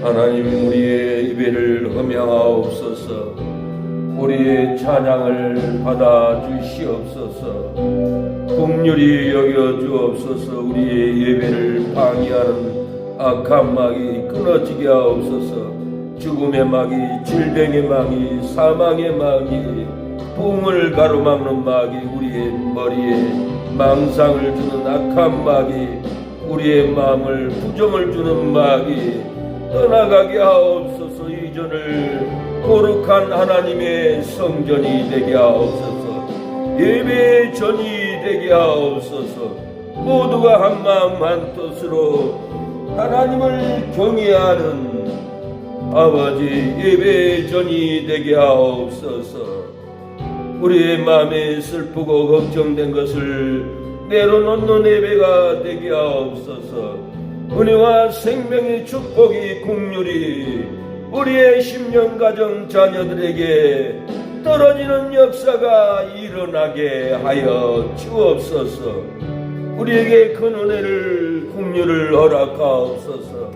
하나님, 우리의 예배를 흠양하옵소서. 우리의 찬양을 받아 주시옵소서. 긍휼히 여겨 주옵소서. 우리의 예배를 방해하는 악한 막이 끊어지게 하옵소서. 죽음의 막이, 질병의 막이, 사망의 막이, 부흥을 가로막는 막이, 우리의 머리에 망상을 주는 악한 막이, 우리의 마음을 부정을 주는 막이 떠나가게 하옵소서. 이전을 거룩한 하나님의 성전이 되게 하옵소서. 예배의 전이 되게 하옵소서. 모두가 한 마음 한 뜻으로 하나님을 경외하는 아버지 예배의 전이 되게 하옵소서. 우리의 마음에 슬프고 걱정된 것을 내려놓는 예배가 되게 하옵소서. 은혜와 생명의 축복이 긍휼히 우리의 심령 가정 자녀들에게 떨어지는 역사가 일어나게 하여 주옵소서. 우리에게 큰 은혜를 긍휼을 허락하옵소서.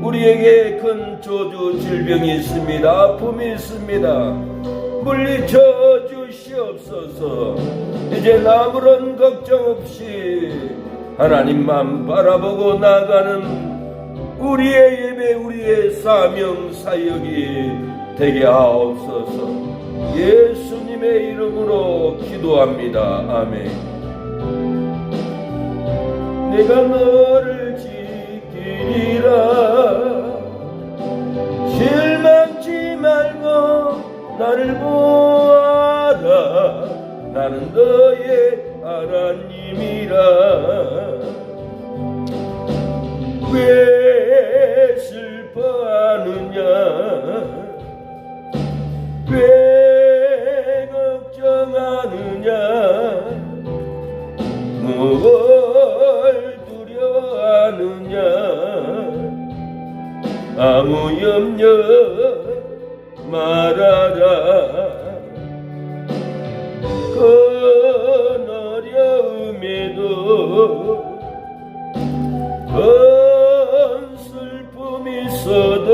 우리에게 큰 저주 질병이 있습니다. 아픔이 있습니다. 물리쳐 주시옵소서. 이제 아무런 걱정 없이 하나님만 바라보고 나가는 우리의 예배, 우리의 사명 사역이 되게 하옵소서. 예수님의 이름으로 기도합니다. 아멘. 내가 너를 지키리라. 실망치 말고 나를 보아라. 나는 너의 하나님이라. 왜 슬퍼하느냐, 왜 걱정하느냐, 뭘 두려워하느냐. 아무 염려 말아라. 큰 어려움에도 큰 슬픔이 있어도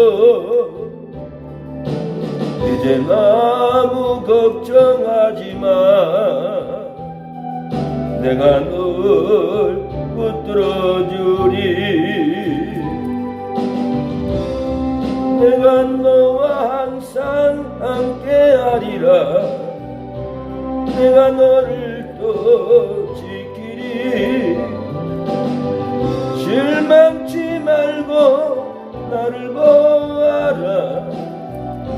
이제 아무 걱정하지마. 내가 널 붙들어주리. 내가 너와 항상 함께하리라. 내가 너를 또 지키리. 실망치 말고 나를 보아라.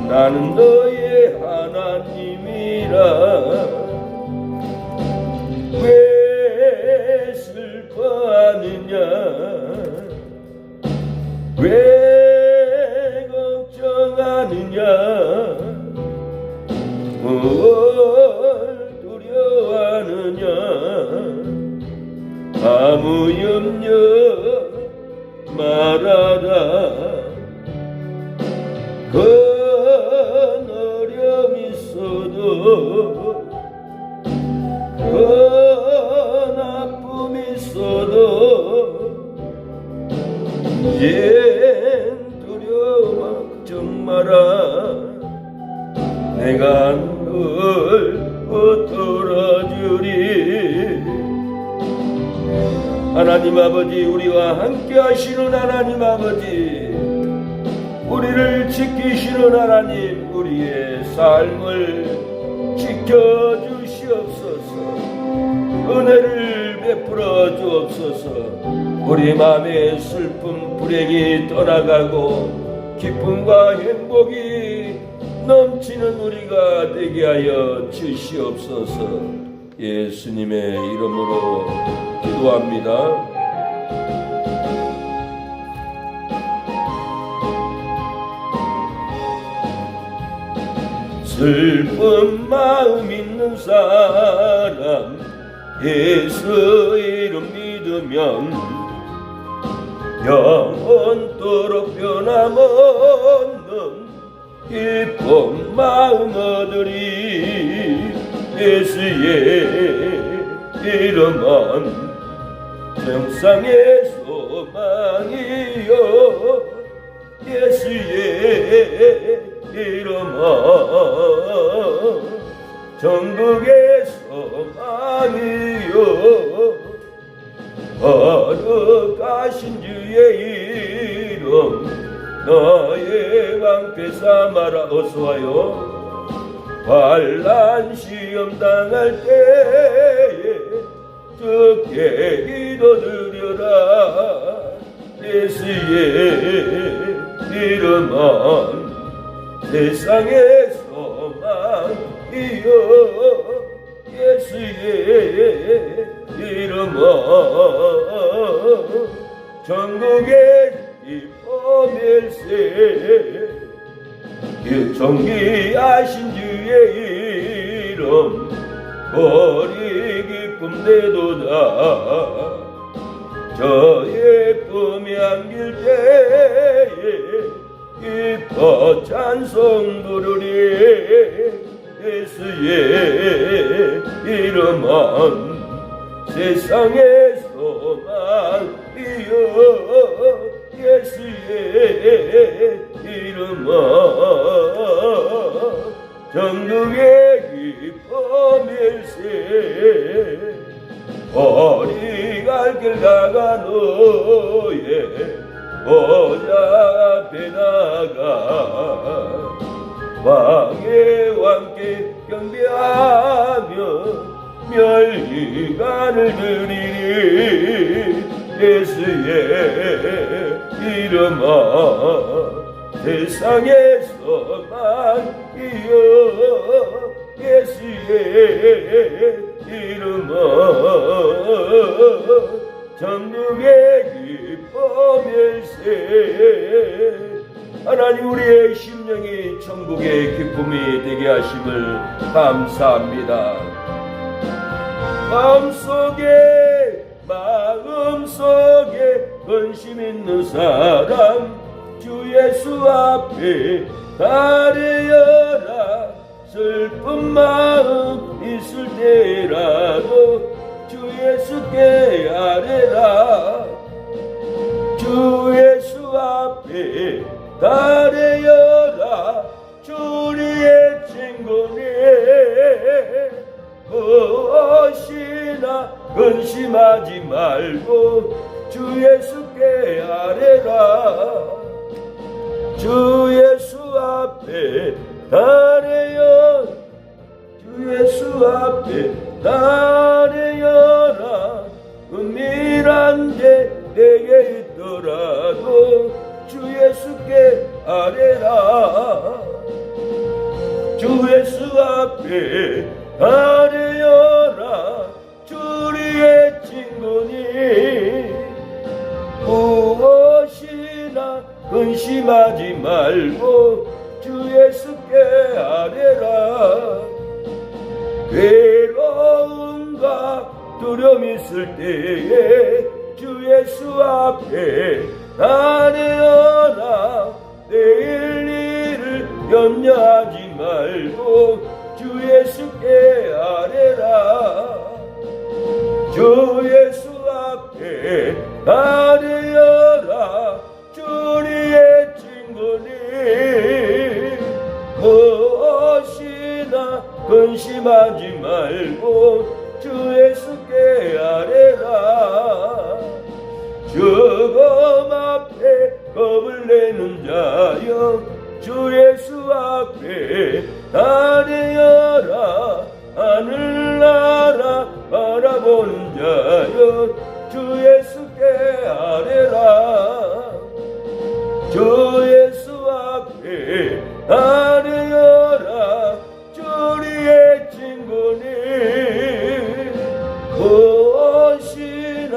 나는 너의 하나님이라. 왜 슬퍼하느냐, 왜 걱정하느냐, 뭘 두려워하느냐. 아무 염려 말아라. 큰 어려움 있어도 큰 아픔 있어도 이젠 두려워 걱정 마라. 내가 널 붙들어주리. 하나님 아버지, 우리와 함께 하시는 하나님 아버지, 우리를 지키시는 하나님, 우리의 삶을 지켜주시옵소서. 은혜를 베풀어 주옵소서. 우리 마음의 슬픔, 불행이 떠나가고 기쁨과 행복이 넘치는 우리가 되게 하여 주시옵소서. 예수님의 이름으로 기도합니다. 슬픈 마음 있는 사람, 예수 이름 믿으면 영원토록 변함없는 기쁜 마음 얻으리. 예수의 이름은 평생의 소망이요. 예수의 거룩하신 주의 이름 너의 방패 삼아라. 어서와요. 환난 시험 당할 때에 주께 기도드려라. 예수의 이름은 세상의 소망이여. 예수의 이름은 전국의 기쁨일세. 존귀하신 주의 이름 거리 기쁨 되도다. 저의 꿈이 안길 때에 기뻐 찬송 부르리. 예수의 이름은 세상의 소망이여. 예수의 이름은 전국의 기쁨일세. 어리 갈 길 나가노에 보좌 앞에 나가 왕의 왕께 경배하며 멸류관을 드리리. 예수의 이름은 세상의 소망이여. 예수의 이름은 전국의 기쁨일세. 하나님, 우리의 심령이 천국의 기쁨이 되게 하심을 감사합니다. 마음속에 근심 있는 사람 주 예수 앞에 아뢰어라. 슬픈 마음 있을 때라도 주 예수께 아뢰라. 주 예수 앞에 아뢰어라. 주리의 친구니 무엇이나 근심하지 말고 주 예수께 아뢰라. 주 예수 앞에 아뢰어. 주 예수 앞에 아뢰어라. 은밀한 데 내게 있더라도 주 예수께 아뢰라. 주 예수 앞에 아뢰어라. 주리의 친구니 무엇이나 근심하지 말고 주 예수께 아뢰라. 괴로움과 두려움 있을 때에 주 예수 앞에 아뢰어라. 내일 일을 염려하지 말고 주 예수께 아뢰라. 주 예수 앞에 아뢰어라. 주리의 친구니 무엇이나 근심하지 말고 주 예수께 아뢰라. 죽음 앞에 겁을 내는 자여 주 예수 앞에 아뢰어라. 하늘나라 바라보는 자여 주 예수께 아뢰라. 주 예수 앞에 아뢰어라. 주리의 친구니 무엇이나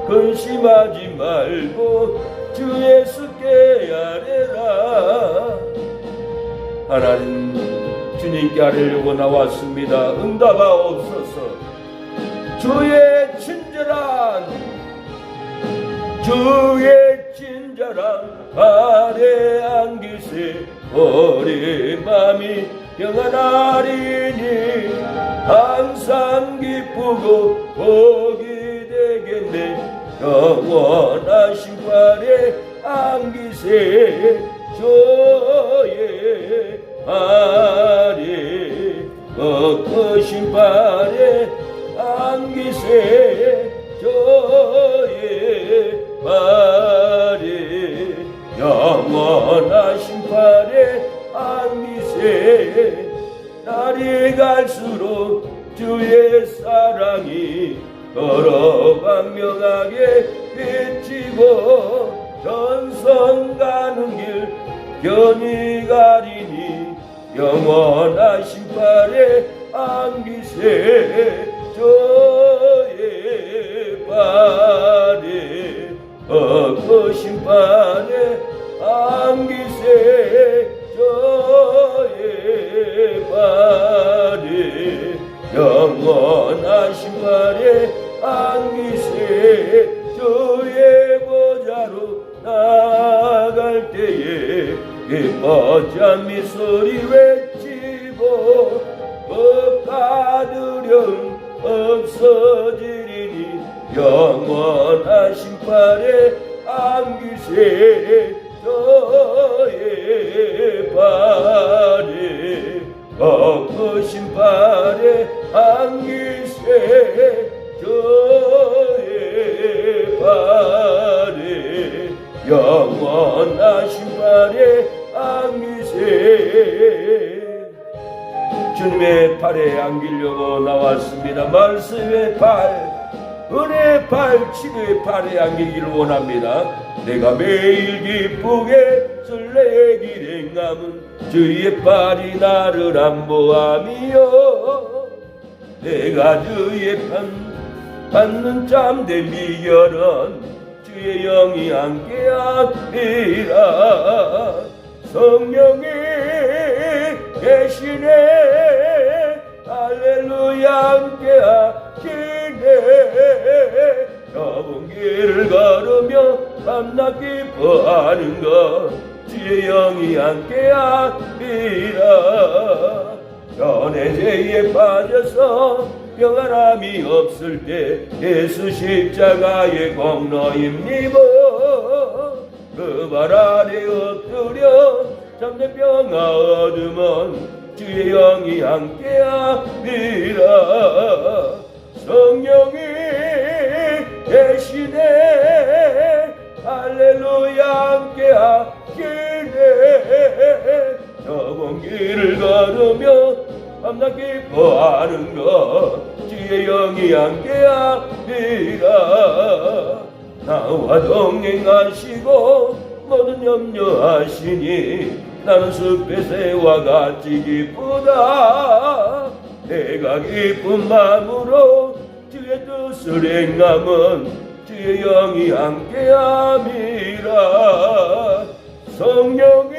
근심하지 말고 주 예수께 아뢰라. 하나님, 주님께 아뢰려고 나왔습니다. 응답하옵소서. 주의 친절한 아뢰 안기세 우리 맘이 평안하리니 항상 기쁘고 복이 되겠네. 영원하신 발에 안기세 주의 발에 꺾으신 발에 안기세 주의 날이 갈수록 주의 사랑이 더러 광명하게 비치고 전선 가는 길 견이 가리니 영원하신 발에 안기세 저의 발에 엎으신 발에 안기세 저의 발에 영원하신 발에 안기세 주의 보좌로 나아갈 때에 기뻐 잠미 소리 외치고 억가두려움 없어지리니 영원하신 발에 안기세 저의 발에 엎으신 발에 안기세 저의 발에 영원하신 발에 안기세 주님의 발에 안기려고 나왔습니다. 말씀의 발, 은혜의 발, 치료의 발에 안기기를 원합니다. 내가 매일 기쁘게 설레 길행함은 주의 발이 나를 안보함이요 내가 주의 받는 참된 비결은 주의 영이 함께함이라 성령이 계시네 할렐루야 함께하시네 좁은 길을 걸으며 밤낮 기뻐하는 것 주의 영이 함께하리라 전에 죄에 빠져서 평안함이 없을 때 예수 십자가의 공로입니다 그 발 아래 엎드려 잠든 평화 얻으면 주의 영이 함께하리라 성령이 계시네 할렐루야 함께하시네 좁은 길을 걸으며 밤낮 기뻐하는 것 주의 영이 함께하리라 나와 동행하시고 모든 염려하시니 나는 숲의 새와 같이 기쁘다 내가 기쁜 마음으로 주의 뜻을 행함은 주의 영이 함께함이라 성령이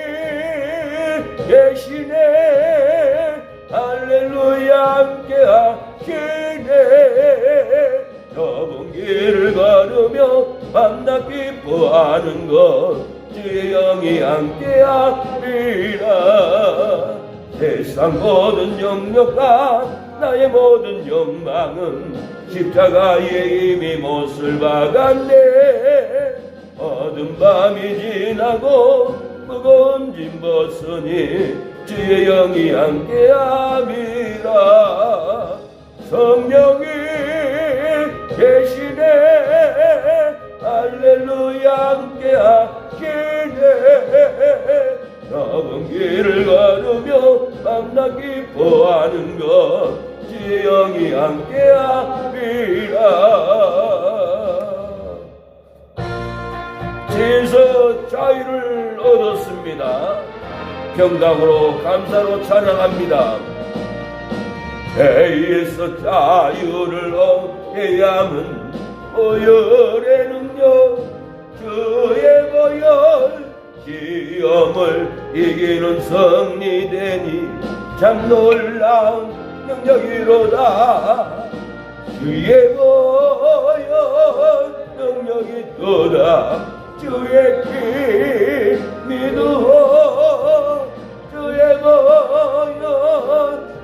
계시네 할렐루야 함께하시네 좁은 길을 걸으며 밤낮 기뻐하는 것 주의 영이 함께하리라 세상 모든 영역과 나의 모든 욕망은 십자가에 이미 못을 박았네 어두운 밤이 지나고 무거운 짐 벗으니 주의 영이 함께함이라 성령이 계시네 할렐루야 함께하시네 좁은 길을 걸으며 밤낮 기뻐하는 것 주의 영이 함께하리라 죄에서 자유를 얻었습니다. 평강으로 감사로 찬양합니다. 죄에서 자유를 얻게 함은 보혈의 능력 주의 보혈 시험을 이기는 승리되니 참 놀라운 능력이로다 주의 보혈 능력이 또다 주의 피 믿어 주의 보혈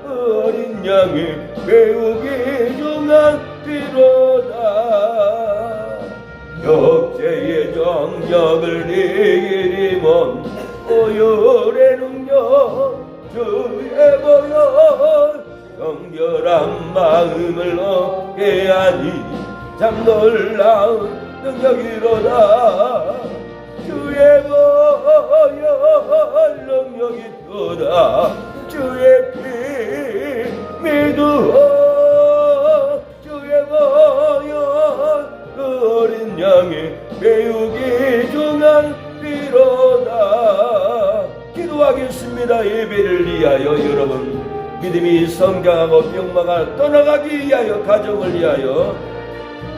어린 양이 매우 귀중한 피로다 역죄의 정력을 이기리면 보혈의 능력 주의 보혈 정결한 마음을 얻게 하니 참 놀라운 능력이로다 주의 보혈 능력이 또다 주의 피 기도하겠습니다. 예배를 위하여 여러분 믿음이 성장하고 병마가 떠나가기 위하여, 가정을 위하여,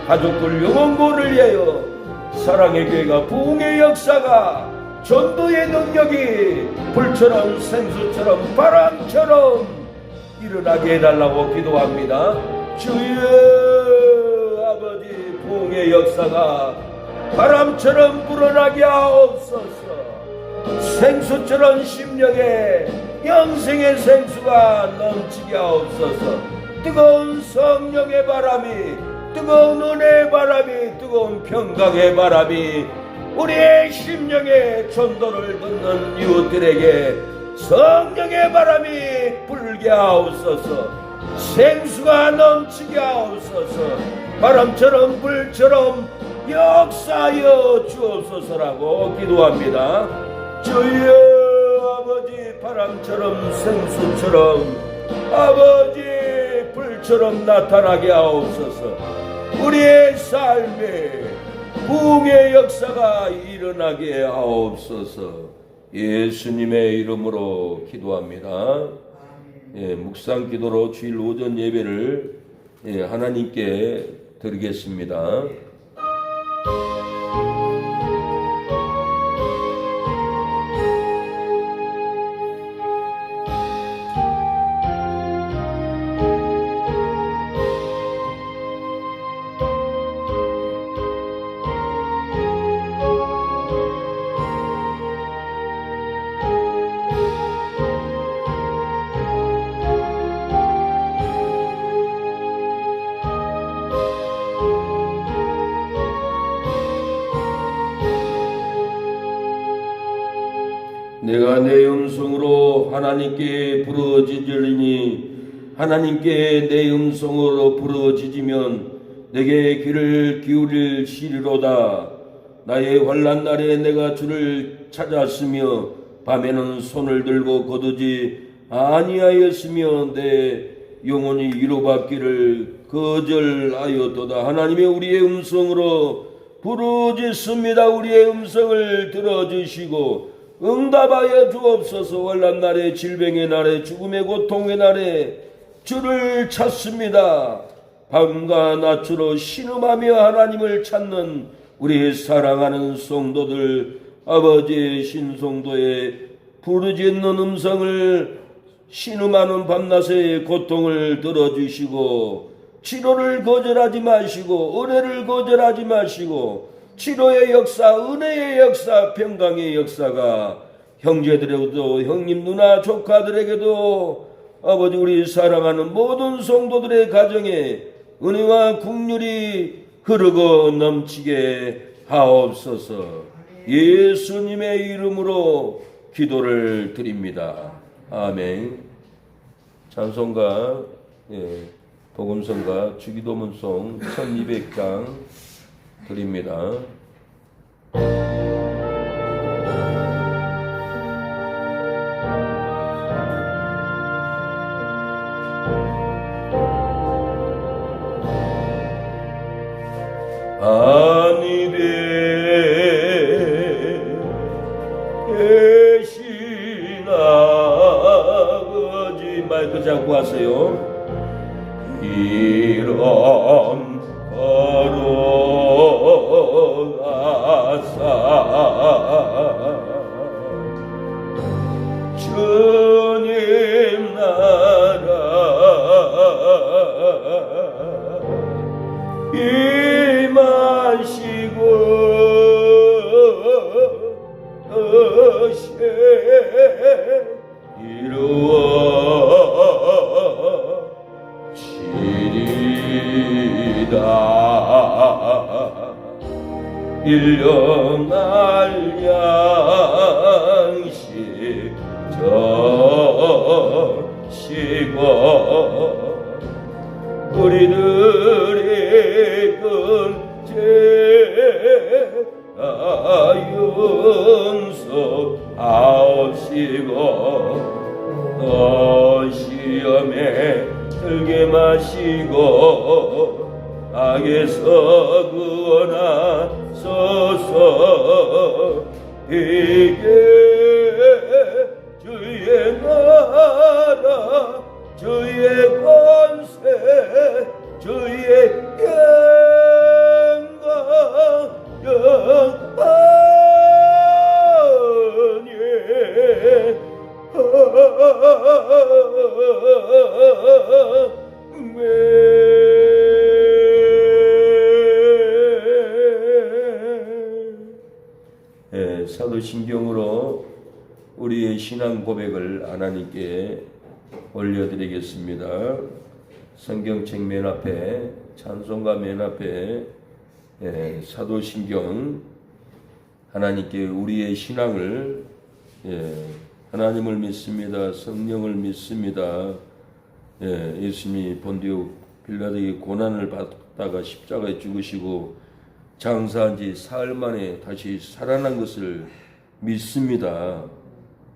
가족들 영혼구원을 위하여 사랑의 교회가 부흥의 역사가, 전도의 능력이 불처럼 생수처럼 바람처럼 일어나게 해달라고 기도합니다. 주여 아버지, 부흥의 역사가 바람처럼 불어나게 하옵소서. 생수처럼 심령에 영생의 생수가 넘치게 하옵소서. 뜨거운 성령의 바람이, 뜨거운 은혜의 바람이, 뜨거운 평강의 바람이 우리의 심령에 전도를 듣는 이웃들에게 성령의 바람이 불게 하옵소서. 생수가 넘치게 하옵소서. 바람처럼 불처럼 역사하여 주옵소서라고 기도합니다. 주여 아버지, 바람처럼 생수처럼 아버지 불처럼 나타나게 하옵소서. 우리의 삶에 부흥의 역사가 일어나게 하옵소서. 예수님의 이름으로 기도합니다. 묵상 기도로 주일 오전 예배를 하나님께 드리겠습니다. 내가 내 음성으로 하나님께 부르짖으리니 하나님께 내 음성으로 부르짖으면 내게 귀를 기울이시리로다. 나의 환난 날에 내가 주를 찾았으며 밤에는 손을 들고 거두지 아니하였으며 내 영혼이 위로받기를 거절하였도다. 하나님의 우리의 음성으로 부르짖습니다. 우리의 음성을 들어주시고 응답하여 주옵소서. 환난 날에, 질병의 날에, 죽음의 고통의 날에 주를 찾습니다. 밤과 낮으로 신음하며 하나님을 찾는 우리 사랑하는 성도들, 아버지의 신성도에 부르짖는 음성을, 신음하는 밤낮의 고통을 들어주시고 치료를 거절하지 마시고 은혜를 거절하지 마시고 치료의 역사, 은혜의 역사, 평강의 역사가 형제들에게도, 형님 누나 조카들에게도, 아버지 우리 사랑하는 모든 성도들의 가정에 은혜와 국률이 흐르고 넘치게 하옵소서. 예수님의 이름으로 기도를 드립니다. 아멘. 찬송가, 복음성가, 주기도문송 1200장 드립니다. 하늘에 계신 아버지, 마이크 잡고 하세요. 이름 걸어가사 주님 나라 임하시고 뜻에 이루어지리다. 일용할 양식 저시고 우리들의 근죄 용서하옵시고 또 시험에 들게 마시고 악에서 구원하소서. 이게 주의 나라 주의 권세 주의 영광 사도신경으로 우리의 신앙 고백을 하나님께 올려드리겠습니다. 성경책 맨 앞에 찬송가 맨 앞에 사도신경 하나님께 우리의 신앙을 하나님을 믿습니다. 성령을 믿습니다. 예수님이 본디오 빌라도에게 고난을 받다가 십자가에 죽으시고 장사한 지 사흘 만에 다시 살아난 것을 믿습니다.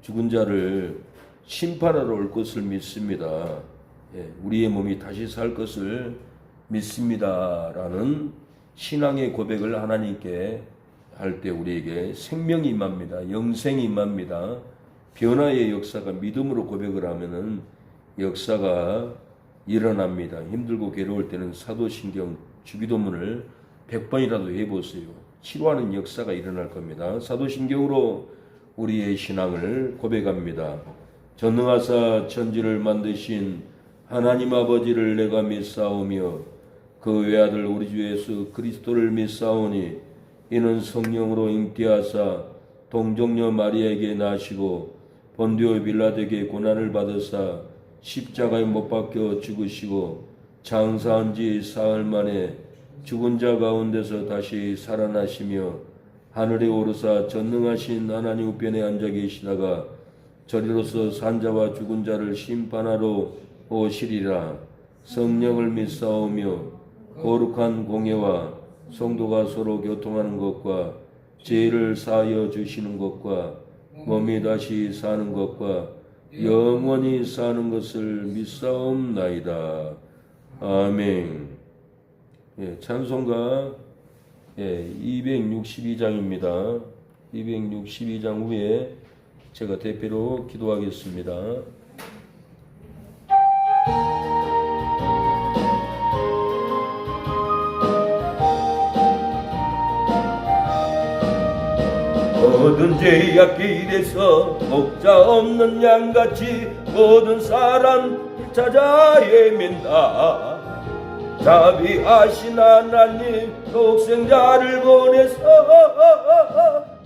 죽은 자를 심판하러 올 것을 믿습니다. 우리의 몸이 다시 살 것을 믿습니다. 라는 신앙의 고백을 하나님께 할 때 우리에게 생명이 임합니다. 영생이 임합니다. 변화의 역사가 믿음으로 고백을 하면은 역사가 일어납니다. 힘들고 괴로울 때는 사도신경 주기도문을 100번이라도 해보세요. 치료하는 역사가 일어날 겁니다. 사도신경으로 우리의 신앙을 고백합니다. 전능하사 천지를 만드신 하나님 아버지를 내가 믿사오며 그 외아들 우리 주 예수 그리스도를 믿사오니 이는 성령으로 잉태하사 동정녀 마리아에게 나시고 본디오 빌라도에게 고난을 받으사 십자가에 못 박혀 죽으시고 장사한 지 사흘 만에 죽은 자 가운데서 다시 살아나시며 하늘에 오르사 전능하신 하나님 우편에 앉아 계시다가 저리로서 산자와 죽은 자를 심판하러 오시리라. 성령을 믿사오며 거룩한 공예와 성도가 서로 교통하는 것과 죄를 사하여 주시는 것과 몸이 다시 사는 것과 영원히 사는 것을 믿사옵나이다. 아멘. 찬송가 262장입니다. 262장 후에 제가 대표로 기도하겠습니다. 모든 죄악 길에서 목자 없는 양같이 모든 사람 찾아 헤맨다. 자비하신 하나님 독생자를 보내서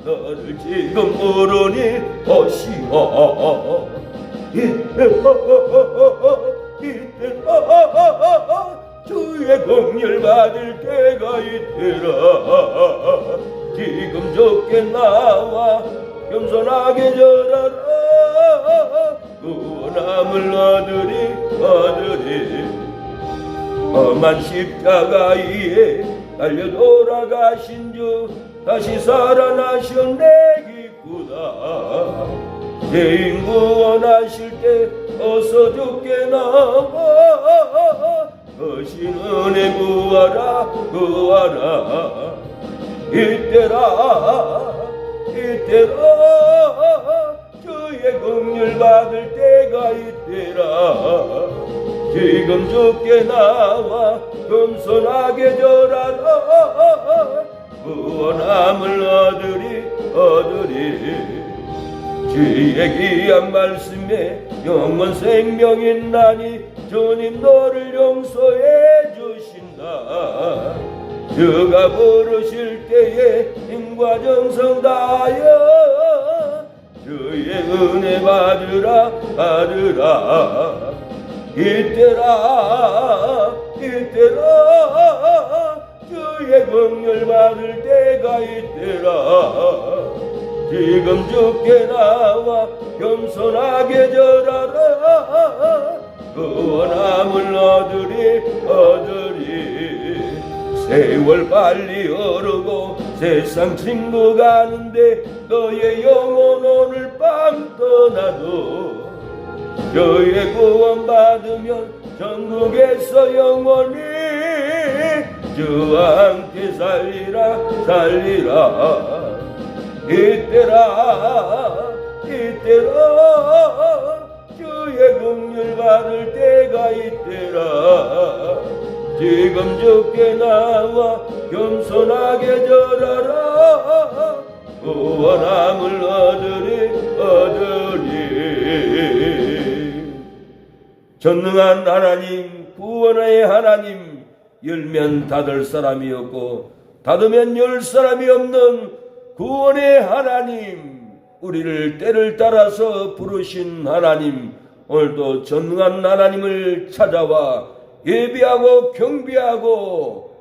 너를 지금 모르니 오시오. 이때라 주의 공열 받을 때가 이때라. 지금 좋게 나와 겸손하게 절하라. 구원함을 얻으리 험한 십자가 위에 달려 돌아가신 주 다시 살아나신 내 기쁘다. 죄인 구원하실 때 어서 죽게 나와 거신 은혜 구하라. 이때라 주의 긍휼 받을 때가 이때라. 지금 죽게 나와 겸손하게 절하라. 구원함을 얻으리 주의 귀한 말씀에 영원 생명 있나니 주님 너를 용서해 주신다. 주가 부르실 때에 힘과 정성 다하여 주의 은혜 받으라. 이때라 주의 긍휼 받을 때가 이때라. 지금 죽게 나와 겸손하게 절하라. 구원함을 얻으리 세월 빨리 흐르고 세상 친구 가는데 너의 영혼 오늘 밤 떠나도 주의 구원 받으면 천국에서 영원히 주와 함께 살리라. 이때라 받을 때가 있더라. 지금 주께 나와 겸손하게 절하라. 구원함을 얻으리. 전능한 하나님, 구원의 하나님, 열면 닫을 사람이 없고 닫으면 열 사람이 없는 구원의 하나님, 우리를 때를 따라서 부르신 하나님, 오늘도 전능한 하나님을 찾아와 예배하고 경배하고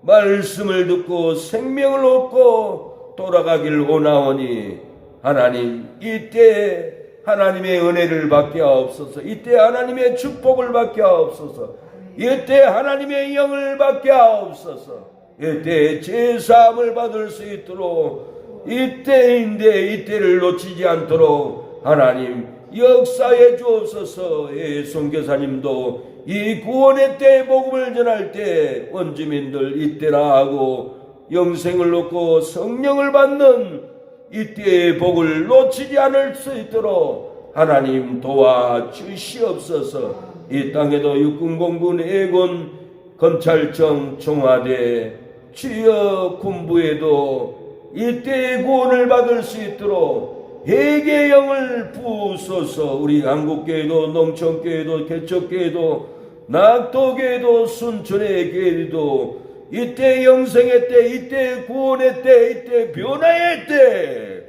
말씀을 듣고 생명을 얻고 돌아가길 원하오니, 하나님 이때 하나님의 은혜를 받게 하옵소서. 이때 하나님의 축복을 받게 하옵소서. 이때 하나님의 영을 받게 하옵소서. 이때 제사함을 받을 수 있도록 이때인데 이때를 놓치지 않도록 하나님 역사해 주옵소서. 선교사님도 이 구원의 때 복음을 전할 때 원주민들 이때라 하고 영생을 얻고 성령을 받는 이때의 복을 놓치지 않을 수 있도록 하나님 도와주시옵소서. 이 땅에도 육군공군, 해군, 검찰청, 청와대, 주여 군부에도 이때의 구원을 받을 수 있도록 회개의 영을 부으소서. 우리 한국교회도, 농촌교회도, 개척교회도, 낙도교회도, 순천의 교회도 이때 영생의 때, 이때 구원의 때, 이때 변화의 때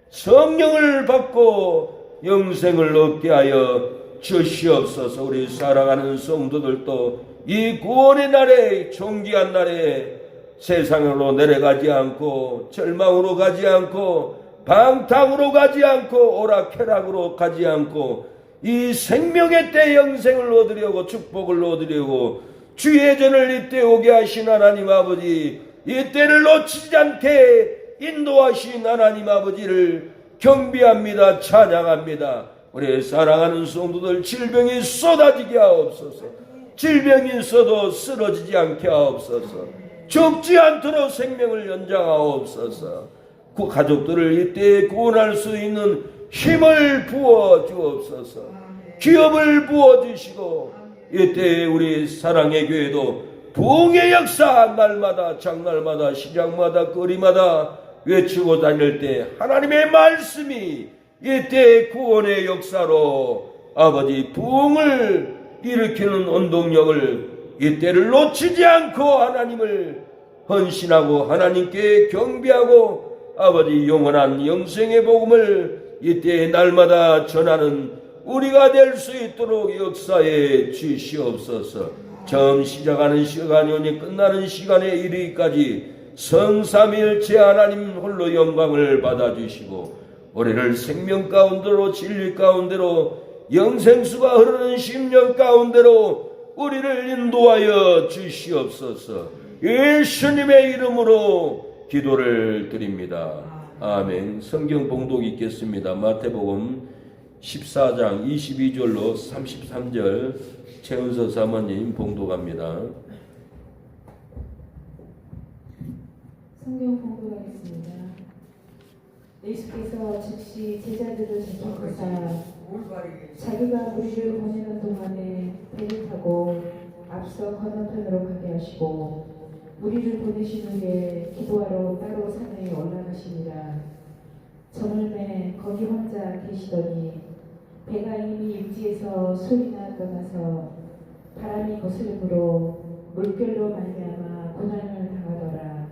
성령을 받고 영생을 얻게 하여 주시옵소서. 우리 살아가는 성도들도 이 구원의 날에, 존귀한 날에 세상으로 내려가지 않고 절망으로 가지 않고 방탕으로 가지 않고 오락캐락으로 가지 않고 이 생명의 때 영생을 얻으려고 축복을 얻으려고 주의 전을 이때 오게 하신 하나님 아버지, 이때를 놓치지 않게 인도하신 하나님 아버지를 경배합니다. 찬양합니다. 우리 사랑하는 성도들 질병이 쏟아지게 하옵소서. 질병이 있어도 쓰러지지 않게 하옵소서. 죽지 않도록 생명을 연장하옵소서. 그 가족들을 이때 구원할 수 있는 힘을 부어 주옵소서. 기업을 부어 주시고 이때 우리 사랑의 교회도 부흥의 역사 날마다 장날마다 시장마다 거리마다 외치고 다닐 때 하나님의 말씀이 이때 구원의 역사로 아버지 부흥을 일으키는 운동력을 이때를 놓치지 않고 하나님을 헌신하고 하나님께 경배하고 아버지 영원한 영생의 복음을 이때 날마다 전하는 우리가 될 수 있도록 역사해 주시옵소서. 처음 시작하는 시간이 오니 끝나는 시간에 이르기까지 성삼일체 하나님 홀로 영광을 받아주시고 우리를 생명 가운데로 진리 가운데로 영생수가 흐르는 심령 가운데로 우리를 인도하여 주시옵소서. 예수님의 이름으로 기도를 드립니다. 아멘. 성경 봉독 있겠습니다. 마태복음 14장 22절로 33절 최은서 사모님 봉독합니다. 성경 봉독하겠습니다. 예수께서 즉시 제자들을 지켜보사 자기가 무리를 보내는 동안에 배를 타고 앞서 건너편으로 가게 하시고 무리를 보내신 후에 기도하러 따로 산에 올라가시니라. 저물매 거기 혼자 계시더니 배가 이미 육지에서 소리나 떠나서 바람이 거스름으로 물결로 말미암아 고난을 당하더라.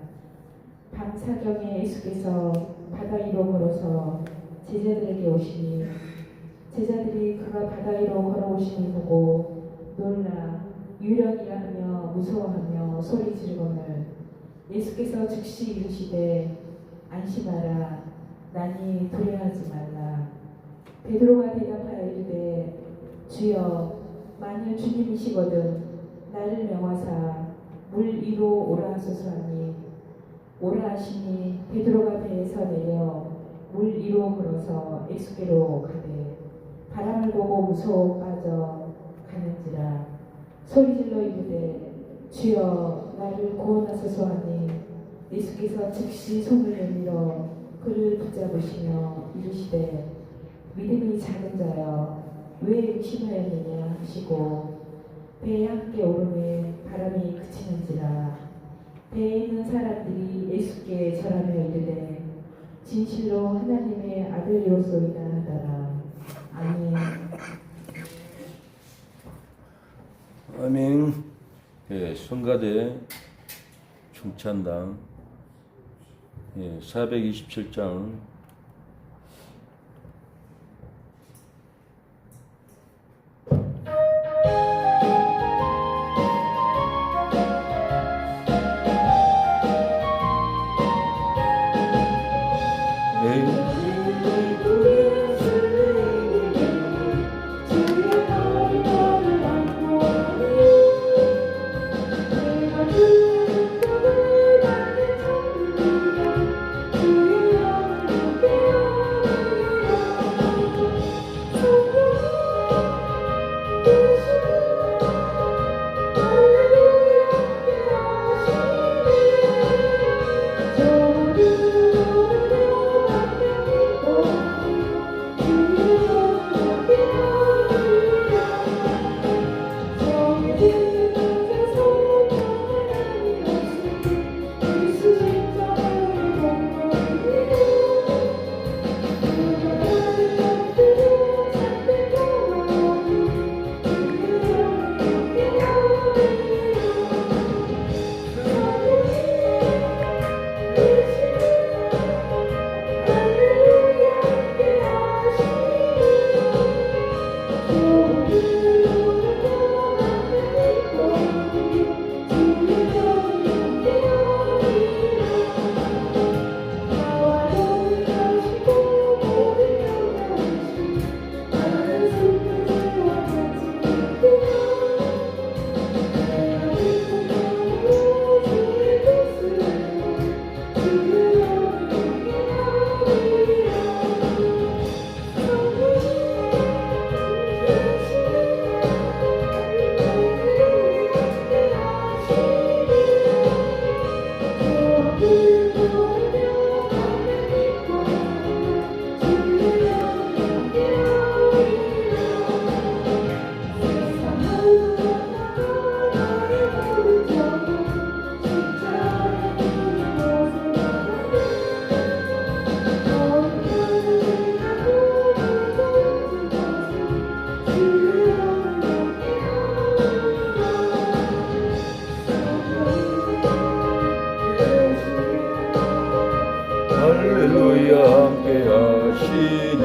밤사경에 예수께서 바다 위로 걸어서 제자들에게 오시니 제자들이 그가 바다 위로 걸어오시니 보고 놀라 유령이라 하며 무서워하며 소리 지르거늘 예수께서 즉시 이르시되 안심하라 나니 두려워하지 말라. 베드로가 대답하여 이르되 주여 만일 주님이시거든 나를 명하사 물 위로 오라 하소서 하니 오라 하시니 베드로가 배에서 내려 물 위로 걸어서 예수께로 가되 바람을 보고 무서워 빠져 가는지라. 소리질러 이르되 주여 나를 구원하소서 하니 예수께서 즉시 손을 내밀어 그를 붙잡으시며 이르시되 믿음이 작은 자여 왜 의심하였느냐 하시고 배에 함께 오르매 바람이 그치는지라 배에 있는 사람들이 예수께 절하며 이르되 진실로 하나님의 아들이오소이다 하더라. 아멘. 아멘. 예, 성가대 중찬당 427장 할렐루야 함께 하시네.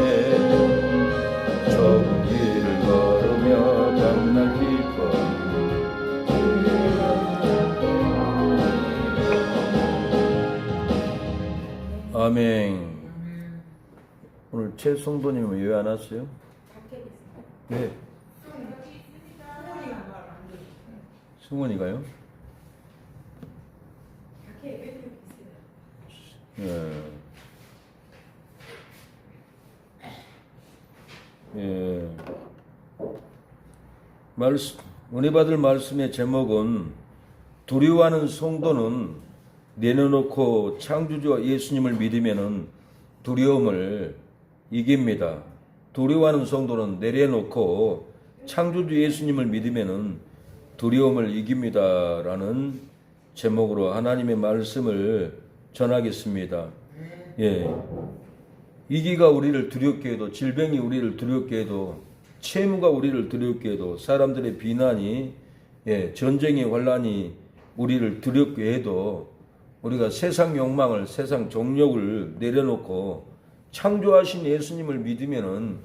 좁은 길을 걸으며 장난 기뻐. 아멘. 오늘 최 성도님은 왜 안 왔어요? 네. 승원이가요? 예. 예. 은혜 받을 말씀의 제목은 두려워하는 성도는 내려놓고 창조주와 예수님을 믿으면은 두려움을 이깁니다. 두려워하는 성도는 내려놓고 창조주 예수님을 믿으면은 두려움을 이깁니다라는 제목으로 하나님의 말씀을 전하겠습니다. 예. 위기가 우리를 두렵게 해도, 질병이 우리를 두렵게 해도, 채무가 우리를 두렵게 해도, 사람들의 비난이, 전쟁의 환란이 우리를 두렵게 해도 우리가 세상 욕망을, 세상 정욕을 내려놓고 창조하신 예수님을 믿으면은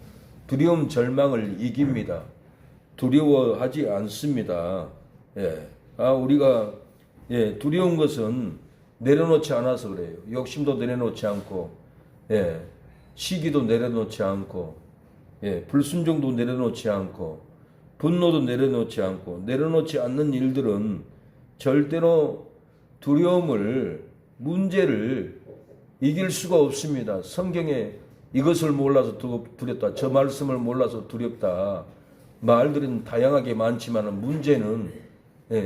두려움, 절망을 이깁니다. 두려워하지 않습니다. 우리가 두려운 것은 내려놓지 않아서 그래요. 욕심도 내려놓지 않고, 시기도 내려놓지 않고, 불순종도 내려놓지 않고, 분노도 내려놓지 않고, 내려놓지 않는 일들은 절대로 두려움을, 문제를 이길 수가 없습니다. 성경에 이것을 몰라서 두렵다, 저 말씀을 몰라서 두렵다, 말들은 다양하게 많지만 문제는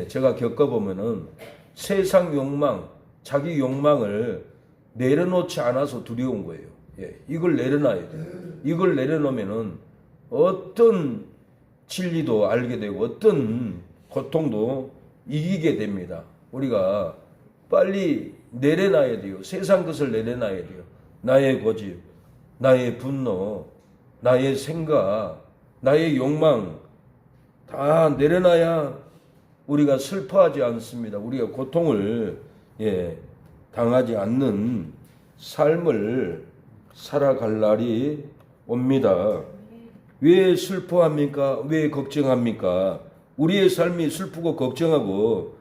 제가 겪어보면은 세상 욕망, 자기 욕망을 내려놓지 않아서 두려운 거예요. 이걸 내려놔야 돼요. 이걸 내려놓으면은 어떤 진리도 알게 되고 어떤 고통도 이기게 됩니다. 우리가 빨리 내려놔야 돼요. 세상 것을 내려놔야 돼요. 나의 고집, 나의 분노, 나의 생각, 나의 욕망 다 내려놔야 우리가 슬퍼하지 않습니다. 우리가 고통을 당하지 않는 삶을 살아갈 날이 옵니다. 왜 슬퍼합니까? 왜 걱정합니까? 우리의 삶이 슬프고 걱정하고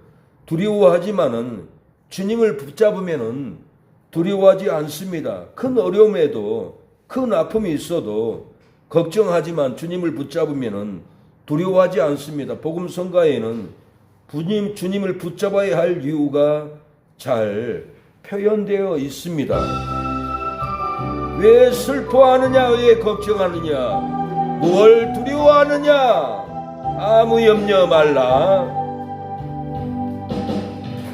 두려워하지만은 주님을 붙잡으면은 두려워하지 않습니다. 큰 어려움에도 큰 아픔이 있어도 걱정하지만 주님을 붙잡으면은 두려워하지 않습니다. 복음 성가에는 주님을 붙잡아야 할 이유가 잘 표현되어 있습니다. 왜 슬퍼하느냐? 왜 걱정하느냐? 뭘 두려워하느냐? 아무 염려 말라.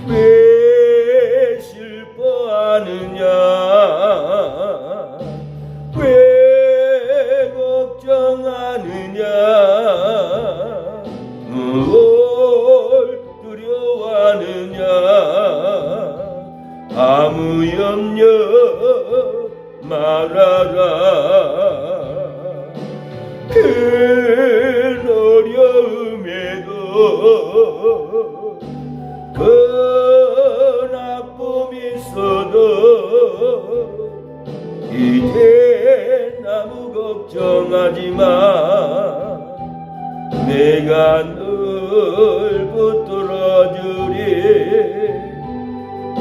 왜 슬퍼하느냐? 왜 걱정하느냐? 뭘 두려워하느냐? 아무 염려 말아라. 큰 어려움에도 큰 아픔이 있어도 이제 아무 걱정하지마. 내가 늘 붙들어주리.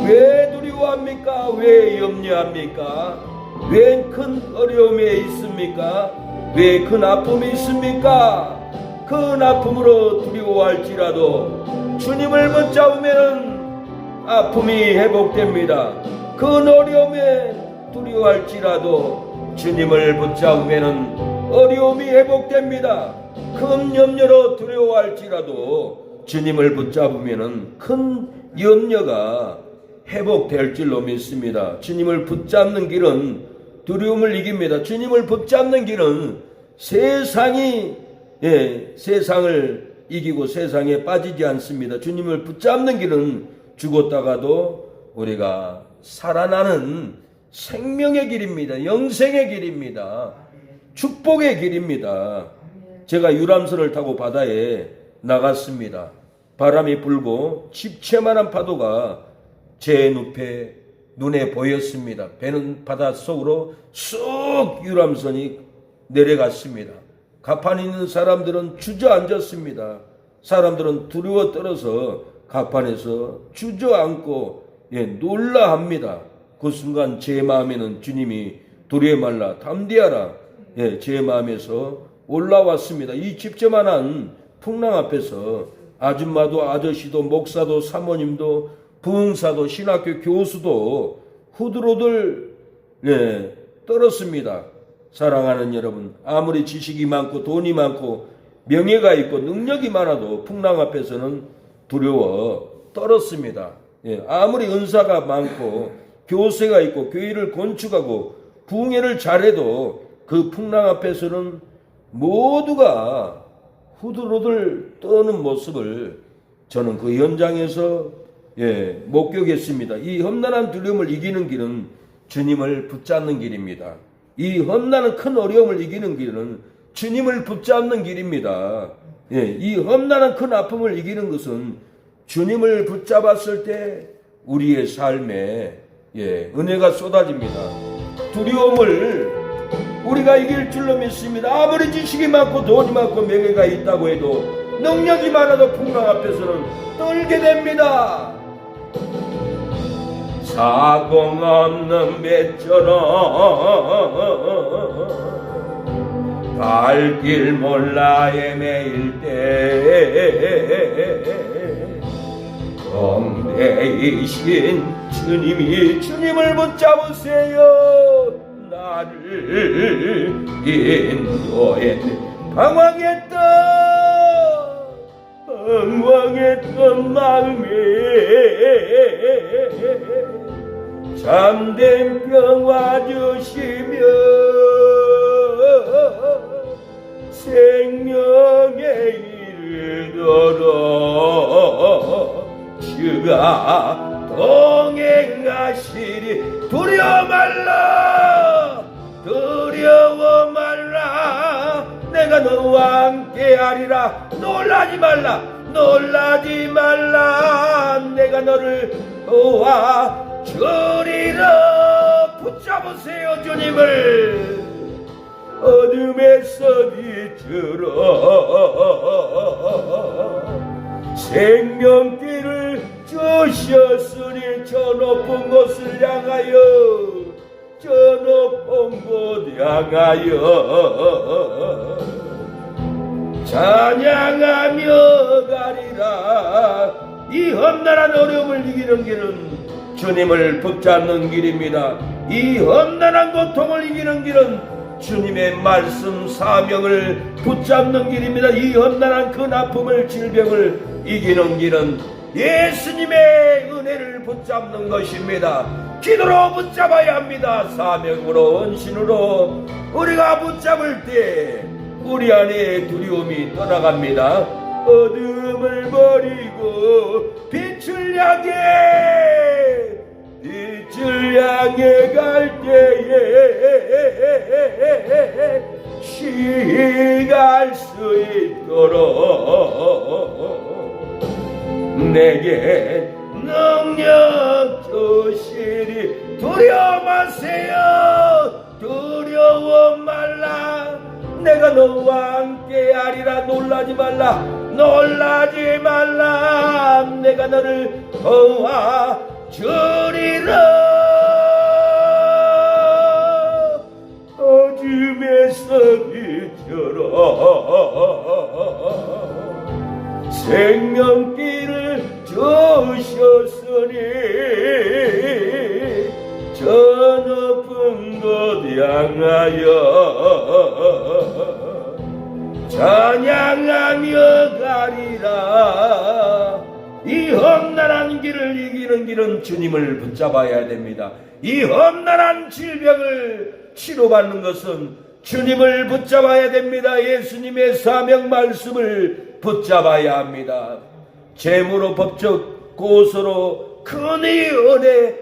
왜 두려워합니까? 왜 염려합니까? 왜 큰 어려움에 있습니까? 왜 큰 아픔이 있습니까? 큰 아픔으로 두려워할지라도 주님을 붙잡으면 아픔이 회복됩니다. 큰 어려움에 두려워할지라도 주님을 붙잡으면 어려움이 회복됩니다. 큰 염려로 두려워할지라도 주님을 붙잡으면 큰 염려가 회복될 줄로 믿습니다. 주님을 붙잡는 길은 두려움을 이깁니다. 주님을 붙잡는 길은 세상을 이기고 세상에 빠지지 않습니다. 주님을 붙잡는 길은 죽었다가도 우리가 살아나는 생명의 길입니다. 영생의 길입니다. 축복의 길입니다. 제가 유람선을 타고 바다에 나갔습니다. 바람이 불고 집채만한 파도가 제 눈에 보였습니다. 배는 바닷속으로 쑥 유람선이 내려갔습니다. 갑판에 있는 사람들은 주저앉았습니다. 사람들은 두려워 떨어서 갑판에서 주저앉고 놀라합니다. 그 순간 제 마음에는 주님이 두려워 말라 담대하라 제 마음에서 올라왔습니다. 이 집채만한 풍랑 앞에서 아줌마도 아저씨도 목사도 사모님도 부흥사도 신학교 교수도 후들후들 떨었습니다. 사랑하는 여러분, 아무리 지식이 많고 돈이 많고 명예가 있고 능력이 많아도 풍랑 앞에서는 두려워 떨었습니다. 아무리 은사가 많고 교세가 있고 교회를 건축하고 부흥회를 잘해도 그 풍랑 앞에서는 모두가 후들후들 떠는 모습을 저는 그 현장에서 목격했습니다. 이 험난한 두려움을 이기는 길은 주님을 붙잡는 길입니다. 이 험난한 큰 어려움을 이기는 길은 주님을 붙잡는 길입니다. 이 험난한 큰 아픔을 이기는 것은 주님을 붙잡았을 때 우리의 삶에 은혜가 쏟아집니다. 두려움을 우리가 이길 줄로 믿습니다. 아무리 지식이 많고 돈이 많고 명예가 있다고 해도 능력이 많아도 풍랑 앞에서는 떨게 됩니다. 사공 없는 배처럼 갈 길 몰라 헤매일 때 공대이신 주님을 붙잡으세요. 나를 인도해. 방황했던 마음에 참된 평화 주시며 나와 동행하시리. 두려워 말라, 두려워 말라, 내가 너와 함께하리라. 놀라지 말라, 놀라지 말라, 내가 너를 도와주리라. 붙잡으세요 주님을. 어둠에서 빛으로 생명길을 주셨으니 저 높은 곳을 향하여, 저 높은 곳 향하여 찬양하며 가리라. 이 험난한 어려움을 이기는 길은 주님을 붙잡는 길입니다. 이 험난한 고통을 이기는 길은 주님의 말씀 사명을 붙잡는 길입니다. 이 험난한 큰 아픔을, 질병을 이기는 길은 예수님의 은혜를 붙잡는 것입니다. 기도로 붙잡아야 합니다. 사명으로, 헌신으로 우리가 붙잡을 때 우리 안에 두려움이 떠나갑니다. 어둠을 버리고 빛을 향해, 빛을 향해 갈 때에 시갈 수 있도록 내게 능력 주시리. 두려워 마세요, 두려워 말라, 내가 너와 함께하리라. 놀라지 말라, 놀라지 말라, 내가 너를 도와주리라. 어둠에서 빛으로 생명길을 주셨으니 저 높은 곳 향하여 찬양하며 가리라. 이 험난한 길을 이기는 길은 주님을 붙잡아야 됩니다. 이 험난한 질병을 치료받는 것은 주님을 붙잡아야 됩니다. 예수님의 사명 말씀을 붙잡아야 합니다. 재물로, 법적 고소로 큰이 은혜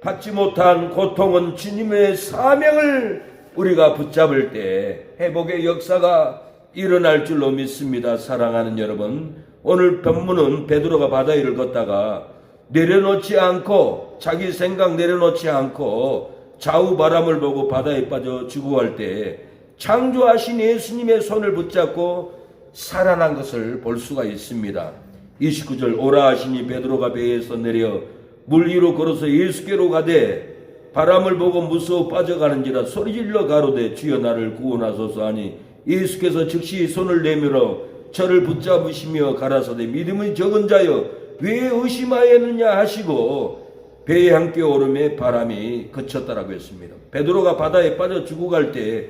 받지 못한 고통은 주님의 사명을 우리가 붙잡을 때 회복의 역사가 일어날 줄로 믿습니다. 사랑하는 여러분, 오늘 본문은 베드로가 바다 위를 걷다가 내려놓지 않고, 자기 생각 내려놓지 않고 좌우 바람을 보고 바다에 빠져 죽어갈 때 창조하신 예수님의 손을 붙잡고 살아난 것을 볼 수가 있습니다. 29절, 오라 하시니 베드로가 배에서 내려 물 위로 걸어서 예수께로 가되 바람을 보고 무서워 빠져가는지라 소리질러 가로되 주여 나를 구원하소서 하니 예수께서 즉시 손을 내밀어 저를 붙잡으시며 가라사대 믿음이 적은 자여 왜 의심하였느냐 하시고 배에 함께 오름에 바람이 그쳤다라고 했습니다. 베드로가 바다에 빠져 죽어갈 때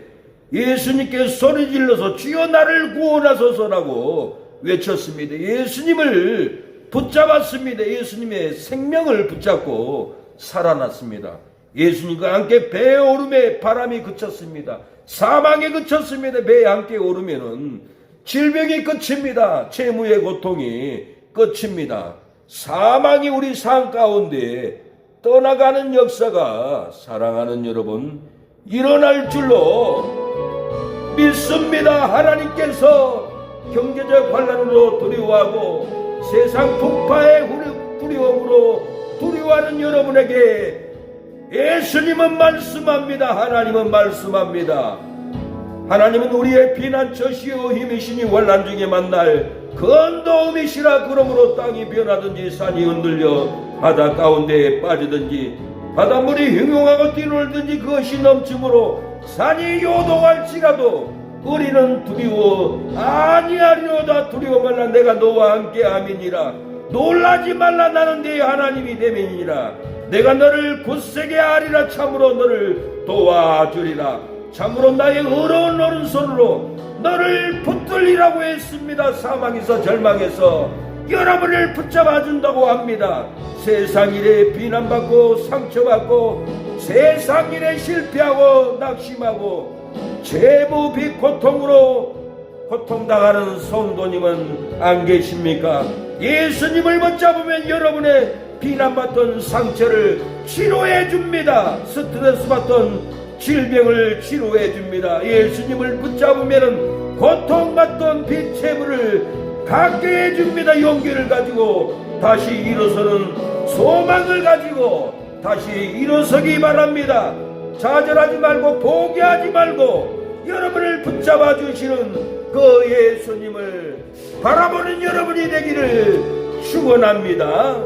예수님께 소리질러서 주여 나를 구원하소서라고 외쳤습니다. 예수님을 붙잡았습니다. 예수님의 생명을 붙잡고 살아났습니다. 예수님과 함께 배에 오름에 바람이 그쳤습니다. 사망이 그쳤습니다. 배에 함께 오르면은 질병이 끝입니다. 채무의 고통이 끝입니다. 사망이 우리 삶 가운데 떠나가는 역사가, 사랑하는 여러분, 일어날 줄로 믿습니다. 하나님께서 경제적 환난으로 두려워하고 세상 풍파의 두려움으로 두려워하는 여러분에게 예수님은 말씀합니다. 하나님은 말씀합니다. 하나님은 우리의 피난처시요 힘이시니 환난 중에 만날 큰 도움이시라. 그러므로 땅이 변하든지 산이 흔들려 바다 가운데에 빠지든지 바닷물이 흉흉하고 뛰놀든지 그것이 넘침으로 산이 요동할지라도 우리는 두려워 아니하리로다. 두려워 말라, 내가 너와 함께 함이니라. 놀라지 말라, 나는 네 하나님이 됨이니라. 내가 너를 굳세게 하리라. 참으로 너를 도와주리라. 참으로 나의 의로운 오른손으로 너를 붙들리라고 했습니다. 사망에서 절망에서 여러분을 붙잡아준다고 합니다. 세상 일에 비난받고 상처받고 세상 일에 실패하고 낙심하고 재무 빚 고통으로 고통당하는 성도님은 안 계십니까? 예수님을 붙잡으면 여러분의 비난받던 상처를 치료해 줍니다. 스트레스 받던 질병을 치료해 줍니다. 예수님을 붙잡으면 고통받던 비체물을 갖게 해 줍니다. 용기를 가지고 다시 일어서는 소망을 가지고 다시 일어서기 바랍니다. 좌절하지 말고 포기하지 말고 여러분을 붙잡아 주시는 그 예수님을 바라보는 여러분이 되기를 축원합니다.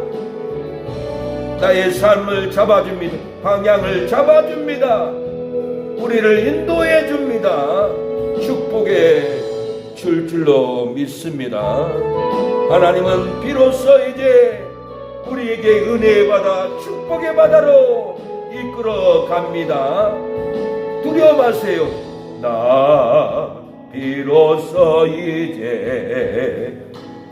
나의 삶을 잡아줍니다. 방향을 잡아줍니다. 우리를 인도해 줍니다. 축복의 줄줄로 믿습니다. 하나님은 비로소 이제 우리에게 은혜의 바다, 축복의 바다로 이끌어 갑니다. 두려워 마세요. 나 비로소 이제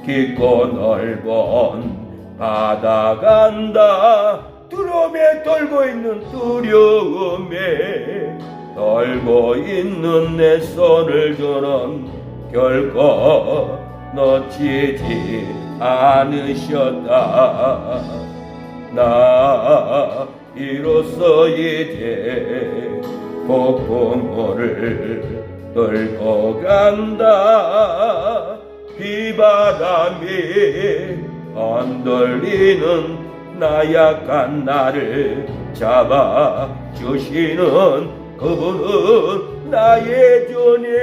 깊고 넓은 바다 간다. 두려움에 떨고 있는 두려움에 떨고 있는 내 손을 저는 결코 놓치지 않으셨다. 나 이로써 이제 폭풍우를 뚫고 간다. 비바람이 흔들리는 나약한 나를 잡아주시는 그분은 나의 주님.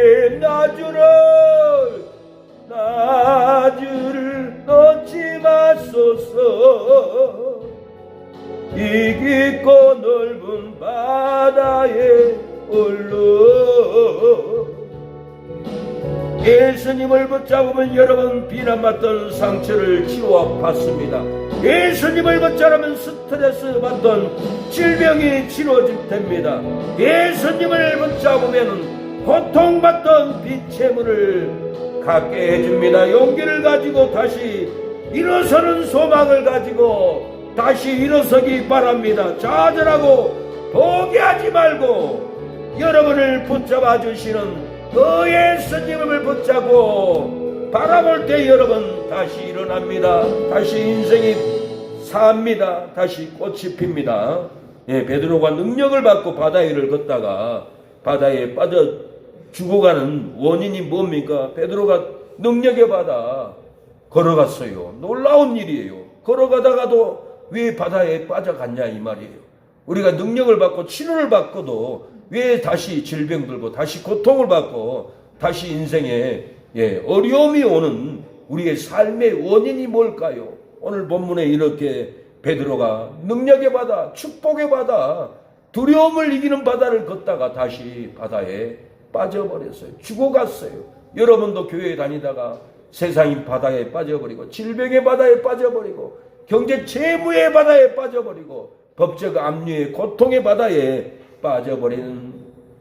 나주를 놓지 마소서. 이 깊고 넓은 바다에 올라 예수님을 붙잡으면 여러분 비난받던 상처를 치료받습니다. 예수님을 붙잡으면 스트레스 받던 질병이 치료될 됩니다. 예수님을 붙잡으면 고통받던 비체물을 갖게 해줍니다. 용기를 가지고 다시 일어서는 소망을 가지고 다시 일어서기 바랍니다. 좌절하고 포기하지 말고 여러분을 붙잡아 주시는 그 예수님을 붙잡고 바라볼 때 여러분 다시 일어납니다. 다시 인생이 삽니다. 다시 꽃이 핍니다. 베드로가 능력을 받고 바다 위를 걷다가 바다에 빠져 죽어가는 원인이 뭡니까? 베드로가 능력에 받아 걸어갔어요. 놀라운 일이에요. 걸어가다가도 왜 바다에 빠져갔냐 이 말이에요. 우리가 능력을 받고 치료를 받고도 왜 다시 질병 들고 다시 고통을 받고 다시 인생에 어려움이 오는 우리의 삶의 원인이 뭘까요? 오늘 본문에 이렇게 베드로가 능력의 바다, 축복의 바다, 두려움을 이기는 바다를 걷다가 다시 바다에 빠져버렸어요. 죽어갔어요. 여러분도 교회에 다니다가 세상인 바다에 빠져버리고 질병의 바다에 빠져버리고 경제 재무의 바다에 빠져버리고 법적 압류의 고통의 바다에 빠져버리는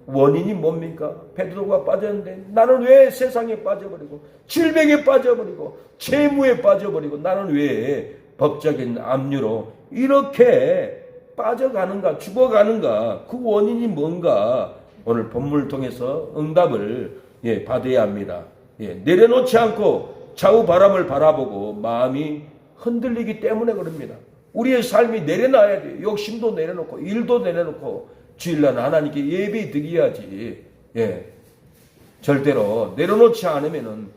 원인이 뭡니까? 베드로가 빠졌는데 나는 왜 세상에 빠져버리고 질병에 빠져버리고 재무에 빠져버리고 나는 왜 법적인 압류로 이렇게 빠져가는가 죽어가는가 그 원인이 뭔가 오늘 본문을 통해서 응답을 받아야 합니다. 내려놓지 않고 좌우 바람을 바라보고 마음이 흔들리기 때문에 그럽니다. 우리의 삶이 내려놔야 돼요. 욕심도 내려놓고 일도 내려놓고 주일날 하나님께 예배 드려야지. 절대로 내려놓지 않으면은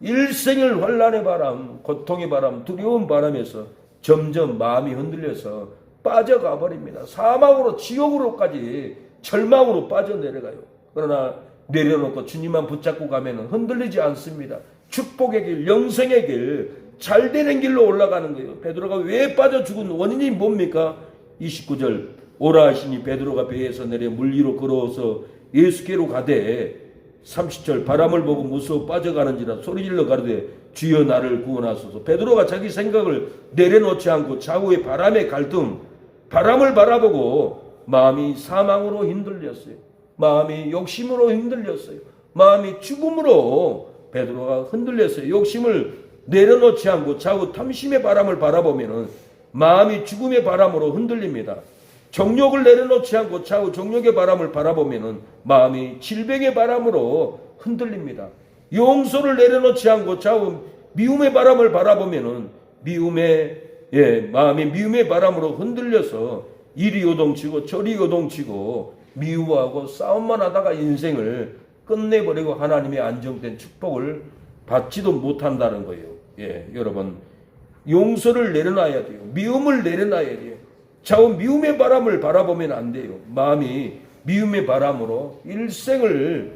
일생을 환난의 바람, 고통의 바람, 두려운 바람에서 점점 마음이 흔들려서 빠져가 버립니다. 사망으로 지옥으로까지 절망으로 빠져내려가요. 그러나 내려놓고 주님만 붙잡고 가면은 흔들리지 않습니다. 축복의 길, 영생의 길, 잘되는 길로 올라가는 거예요. 베드로가 왜 빠져 죽은 원인이 뭡니까? 29절 오라 하시니 베드로가 배에서 내려 물 위로 걸어서 예수께로 가되 30절 바람을 보고 무서워 빠져가는지라 소리질러 가르되 주여 나를 구원하소서. 베드로가 자기 생각을 내려놓지 않고 좌우의 바람의 갈등, 바람을 바라보고 마음이 사망으로 흔들렸어요. 마음이 욕심으로 흔들렸어요. 마음이 죽음으로 베드로가 흔들렸어요. 욕심을 내려놓지 않고 좌우 탐심의 바람을 바라보면 마음이 죽음의 바람으로 흔들립니다. 정욕을 내려놓지 않고 좌우 정욕의 바람을 바라보면 마음이 질병의 바람으로 흔들립니다. 용서를 내려놓지 않고 좌우 미움의 바람을 바라보면 미움의 마음이 미움의 바람으로 흔들려서 이리 요동치고 저리 요동치고 미워하고 싸움만 하다가 인생을 끝내버리고 하나님의 안정된 축복을 받지도 못한다는 거예요. 여러분, 용서를 내려놔야 돼요. 미움을 내려놔야 돼요. 자꾸 미움의 바람을 바라보면 안 돼요. 마음이 미움의 바람으로 일생을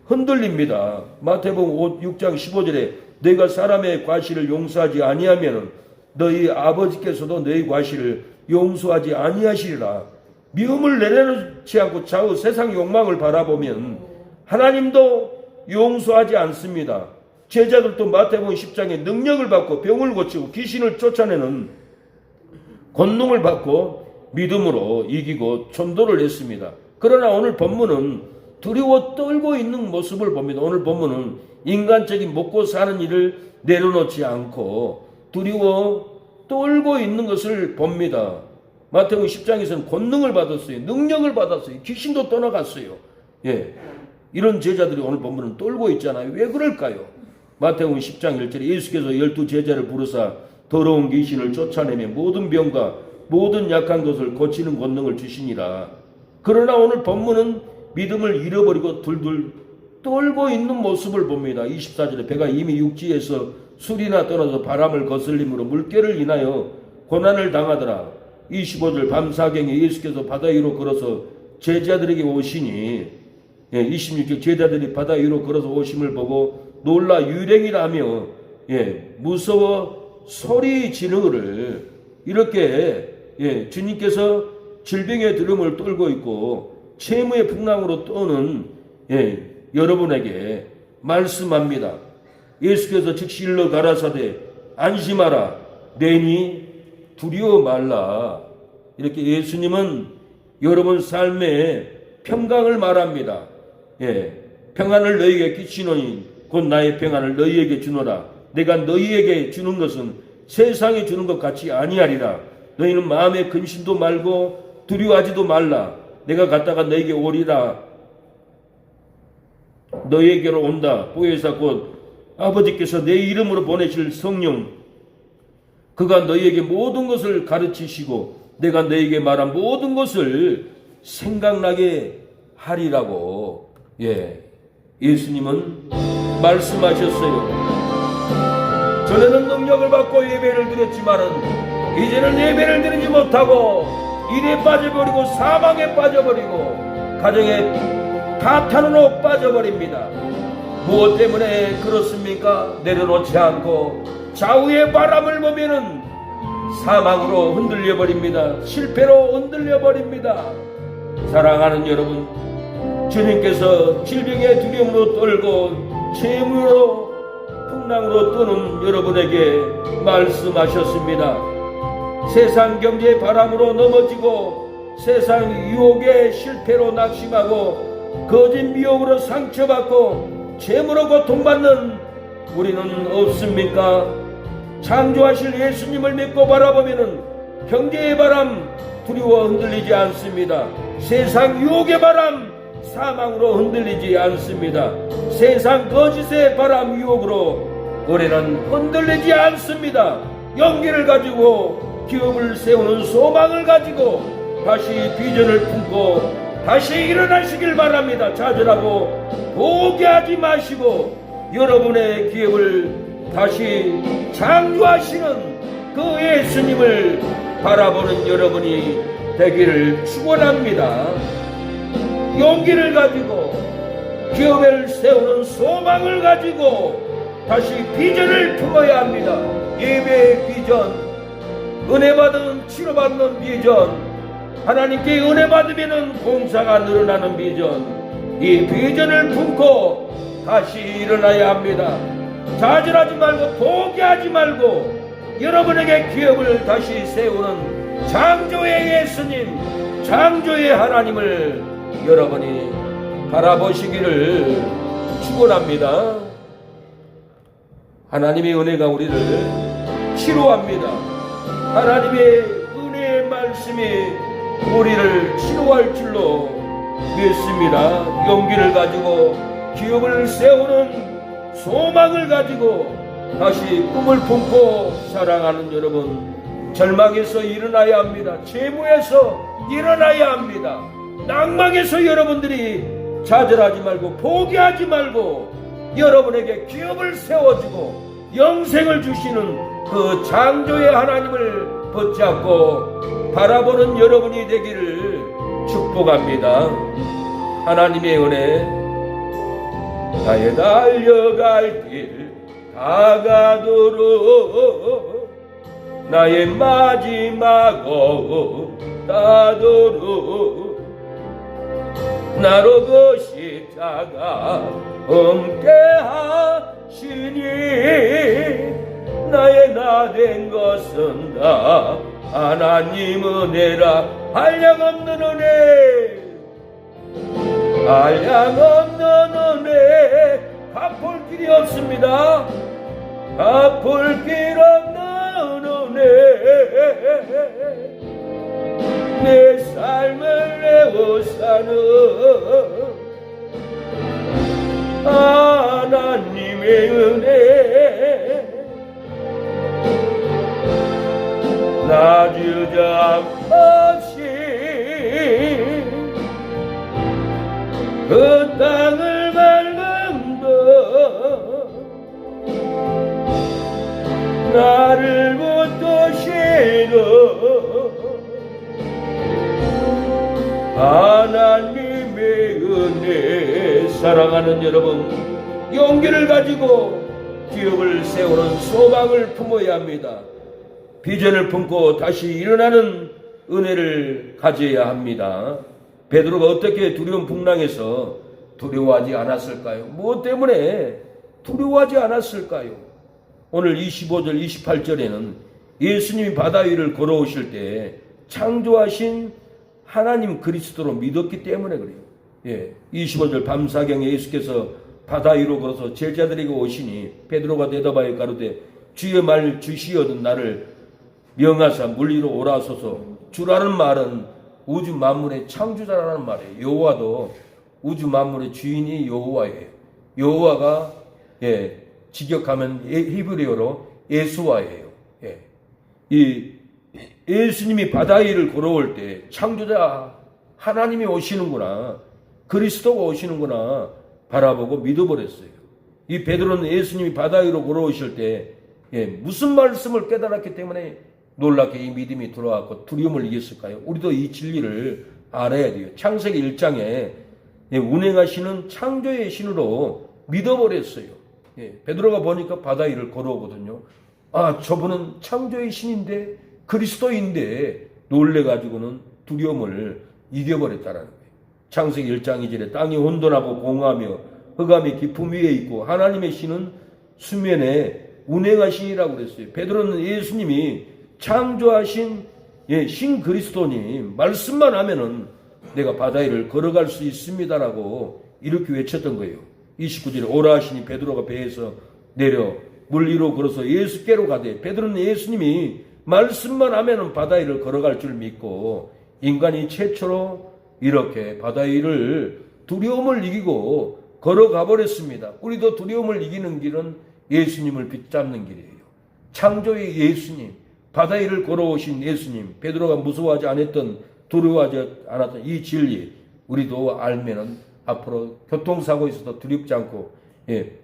흔들립니다. 마태복음 6장 15절에 너희가 사람의 과실을 용서하지 아니하면 너희 아버지께서도 너희 과실을 용서하지 아니하시리라. 미움을 내려놓지 않고 자꾸 세상 욕망을 바라보면 하나님도 용서하지 않습니다. 제자들도 마태복음 10장에 능력을 받고 병을 고치고 귀신을 쫓아내는 권능을 받고 믿음으로 이기고 전도를 했습니다. 그러나 오늘 본문은 두려워 떨고 있는 모습을 봅니다. 오늘 본문은 인간적인 먹고 사는 일을 내려놓지 않고 두려워 떨고 있는 것을 봅니다. 마태복음 10장에서는 권능을 받았어요. 능력을 받았어요. 귀신도 떠나갔어요. 이런 제자들이 오늘 본문은 떨고 있잖아요. 왜 그럴까요? 마태복음 10장 1절에 예수께서 12 제자를 부르사 더러운 귀신을 쫓아내며 모든 병과 모든 약한 것을 고치는 권능을 주시니라. 그러나 오늘 본문은 믿음을 잃어버리고 둘둘 떨고 있는 모습을 봅니다. 24절에 배가 이미 육지에서 술이나 떠나서 바람을 거슬림으로 물결을 인하여 고난을 당하더라. 25절 밤사경에 예수께서 바다 위로 걸어서 제자들에게 오시니 26절 제자들이 바다 위로 걸어서 오심을 보고 놀라 유령이라며 무서워 소리 지르기를 이렇게 주님께서 질병의 두려움을 떨고 있고 채무의 풍랑으로 떠는 여러분에게 말씀합니다. 예수께서 즉시 일러 가라사대 안심하라 내니 두려워 말라. 이렇게 예수님은 여러분 삶의 평강을 말합니다. 평안을 너희에게 끼치노니 곧 나의 평안을 너희에게 주노라. 내가 너희에게 주는 것은 세상에 주는 것 같이 아니하리라. 너희는 마음에 근심도 말고 두려워하지도 말라. 내가 갔다가 너희에게 오리라. 너희에게로 온다. 보혜사 곧 아버지께서 내 이름으로 보내실 성령 그가 너희에게 모든 것을 가르치시고 내가 너희에게 말한 모든 것을 생각나게 하리라고 예수님은 말씀하셨어요. 전에는 능력을 받고 예배를 드렸지만은 이제는 예배를 드리지 못하고 일에 빠져버리고 사망에 빠져버리고 가정에 파탄으로 빠져버립니다. 무엇 때문에 그렇습니까? 내려놓지 않고 좌우의 바람을 보면은 사망으로 흔들려 버립니다. 실패로 흔들려 버립니다. 사랑하는 여러분, 주님께서 질병의 두려움으로 떨고 채무로 풍랑으로 떠는 여러분에게 말씀하셨습니다. 세상 경제의 바람으로 넘어지고 세상 유혹의 실패로 낙심하고 거짓 미혹으로 상처받고 채무로 고통받는 우리는 없습니까? 창조하실 예수님을 믿고 바라보면은 경제의 바람 두려워 흔들리지 않습니다. 세상 유혹의 바람 사망으로 흔들리지 않습니다. 세상 거짓의 바람 유혹으로 우리는 흔들리지 않습니다. 용기를 가지고 기업을 세우는 소망을 가지고 다시 비전을 품고 다시 일어나시길 바랍니다. 좌절하고 포기하지 마시고 여러분의 기업을 다시 창조하시는 그 예수님을 바라보는 여러분이 되기를 축원합니다. 용기를 가지고 기업을 세우는 소망을 가지고 다시 비전을 품어야 합니다. 예배의 비전, 은혜 받은 치료받는 비전, 하나님께 은혜 받으면 봉사가 늘어나는 비전, 이 비전을 품고 다시 일어나야 합니다. 좌절하지 말고 포기하지 말고 여러분에게 기업을 다시 세우는 창조의 예수님, 창조의 하나님을 여러분이 바라보시기를 축원합니다. 하나님의 은혜가 우리를 치료합니다. 하나님의 은혜의 말씀이 우리를 치료할 줄로 믿습니다. 용기를 가지고 기업을 세우는 소망을 가지고 다시 꿈을 품고 사랑하는 여러분, 절망에서 일어나야 합니다. 재무에서 일어나야 합니다. 낭망에서 여러분들이 좌절하지 말고 포기하지 말고 여러분에게 기업을 세워주고 영생을 주시는 그 창조의 하나님을 붙잡고 바라보는 여러분이 되기를 축복합니다. 하나님의 은혜, 나의 달려갈 길 다가도록 나의 마지막 따도록 나로 그 십자가 함께 하시니 나의 나 된 것은 다 하나님 은혜라. 한량없는 은혜, 한량없는 은혜, 갚을 길이 없습니다. 갚을 길 없는 은혜, 내 삶을 내어 사는 하나님의 은혜, 나 주작 없이 그 땅을 밟음도 나를 붙드시는 하나님의 은혜. 사랑하는 여러분, 용기를 가지고 기업을 세우는 소망을 품어야 합니다. 비전을 품고 다시 일어나는 은혜를 가져야 합니다. 베드로가 어떻게 두려운 풍랑에서 두려워하지 않았을까요? 무엇 때문에 두려워하지 않았을까요? 오늘 25절 28절에는 예수님이 바다 위를 걸어오실 때 창조하신 하나님 그리스도로 믿었기 때문에 그래요. 25절 밤사경에 예수께서 바다 위로 걸어서 제자들에게 오시니 베드로가 대답하여 가로되 주의 말 주시어든 나를 명하사 물 위로 오라소서. 주라는 말은 우주 만물의 창조자라는 말이에요. 여호와도 우주 만물의 주인이 여호와예요. 여호와가 직역하면 히브리어로 예수와예요. 이 예수님이 바다 위를 걸어올 때 창조자 하나님이 오시는구나, 그리스도가 오시는구나 바라보고 믿어버렸어요. 이 베드로는 예수님이 바다 위로 걸어오실 때 무슨 말씀을 깨달았기 때문에 놀랍게 이 믿음이 들어왔고 두려움을 이겼을까요? 우리도 이 진리를 알아야 돼요. 창세기 1장에 운행하시는 창조의 신으로 믿어버렸어요. 베드로가 보니까 바다 위를 걸어오거든요. 아, 저분은 창조의 신인데 그리스도인데 놀래가지고는 두려움을 이겨버렸다는 거예요. 창세기 1장 2절에 땅이 혼돈하고 공허하며 흑암이 깊음 위에 있고 하나님의 신은 수면에 운행하시니라고 그랬어요. 베드로는 예수님이 창조하신 신 그리스도님 말씀만 하면은 내가 바다 위를 걸어갈 수 있습니다라고 이렇게 외쳤던 거예요. 29절에 오라 하시니 베드로가 배에서 내려 물 위로 걸어서 예수께로 가되, 베드로는 예수님이 말씀만 하면은 바다 위를 걸어갈 줄 믿고 인간이 최초로 이렇게 바다 위를 두려움을 이기고 걸어가 버렸습니다. 우리도 두려움을 이기는 길은 예수님을 붙잡는 길이에요. 창조의 예수님, 바다 위를 걸어오신 예수님, 베드로가 무서워하지 않았던, 두려워하지 않았던 이 진리 우리도 알면은 앞으로 교통사고에 있어도 두렵지 않고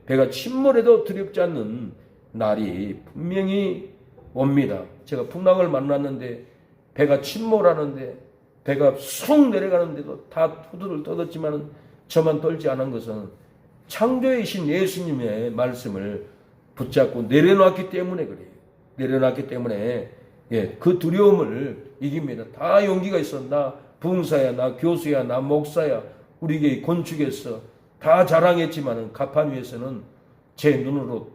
배가 침몰해도 두렵지 않는 날이 분명히 옵니다. 제가 풍랑을 만났는데 배가 침몰하는데 배가 쑥 내려가는데도 다 후두를 떠들었지만 저만 떨지 않은 것은 창조의 신 예수님의 말씀을 붙잡고 내려놨기 때문에 그래요. 내려놨기 때문에 그 두려움을 이깁니다. 다 용기가 있어. 나 부흥사야, 나 교수야, 나 목사야, 우리 건축했어. 다 자랑했지만은 가판 위에서는 제 눈으로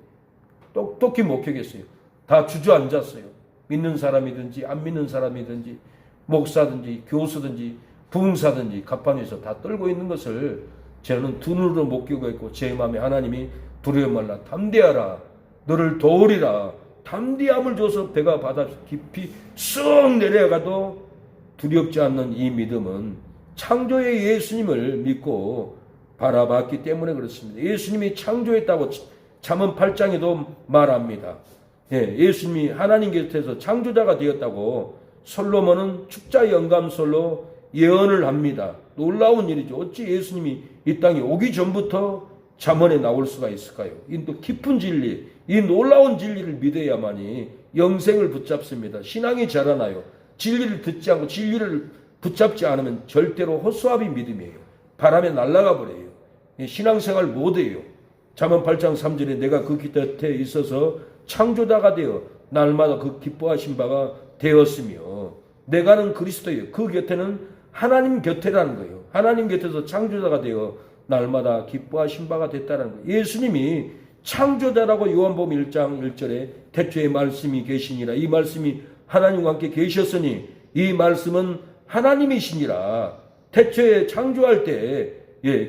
똑똑히 목격했어요. 다 주저앉았어요. 믿는 사람이든지 안 믿는 사람이든지 목사든지 교수든지 부흥사든지 가판 위에서 다 떨고 있는 것을 저는 두 눈으로 목격했고 제 마음에 하나님이 두려워 말라, 담대하라, 너를 도우리라, 담대함을 줘서 배가 바다 깊이 쑥 내려가도 두렵지 않는 이 믿음은 창조의 예수님을 믿고 바라봤기 때문에 그렇습니다. 예수님이 창조했다고 잠언 8장에도 말합니다. 예, 예수님이 하나님 곁에서 창조자가 되었다고 솔로몬은 축자 영감설로 예언을 합니다. 놀라운 일이죠. 어찌 예수님이 이 땅에 오기 전부터 잠언에 나올 수가 있을까요? 이 깊은 진리, 이 놀라운 진리를 믿어야만이 영생을 붙잡습니다. 신앙이 자라나요. 진리를 듣지 않고 진리를 붙잡지 않으면 절대로 허수아비 믿음이에요. 바람에 날아가 버려요. 신앙생활 못해요. 잠언 8장 3절에 내가 그 곁에 있어서 창조자가 되어 날마다 그 기뻐하신 바가 되었으며, 내가는 그리스도예요. 그 곁에는 하나님 곁에라는 거예요. 하나님 곁에서 창조자가 되어 날마다 기뻐하신 바가 됐다는 거예요. 예수님이 창조자라고 요한복음 1장 1절에 태초에 말씀이 계시니라. 이 말씀이 하나님과 함께 계셨으니 이 말씀은 하나님이시니라. 태초에 창조할 때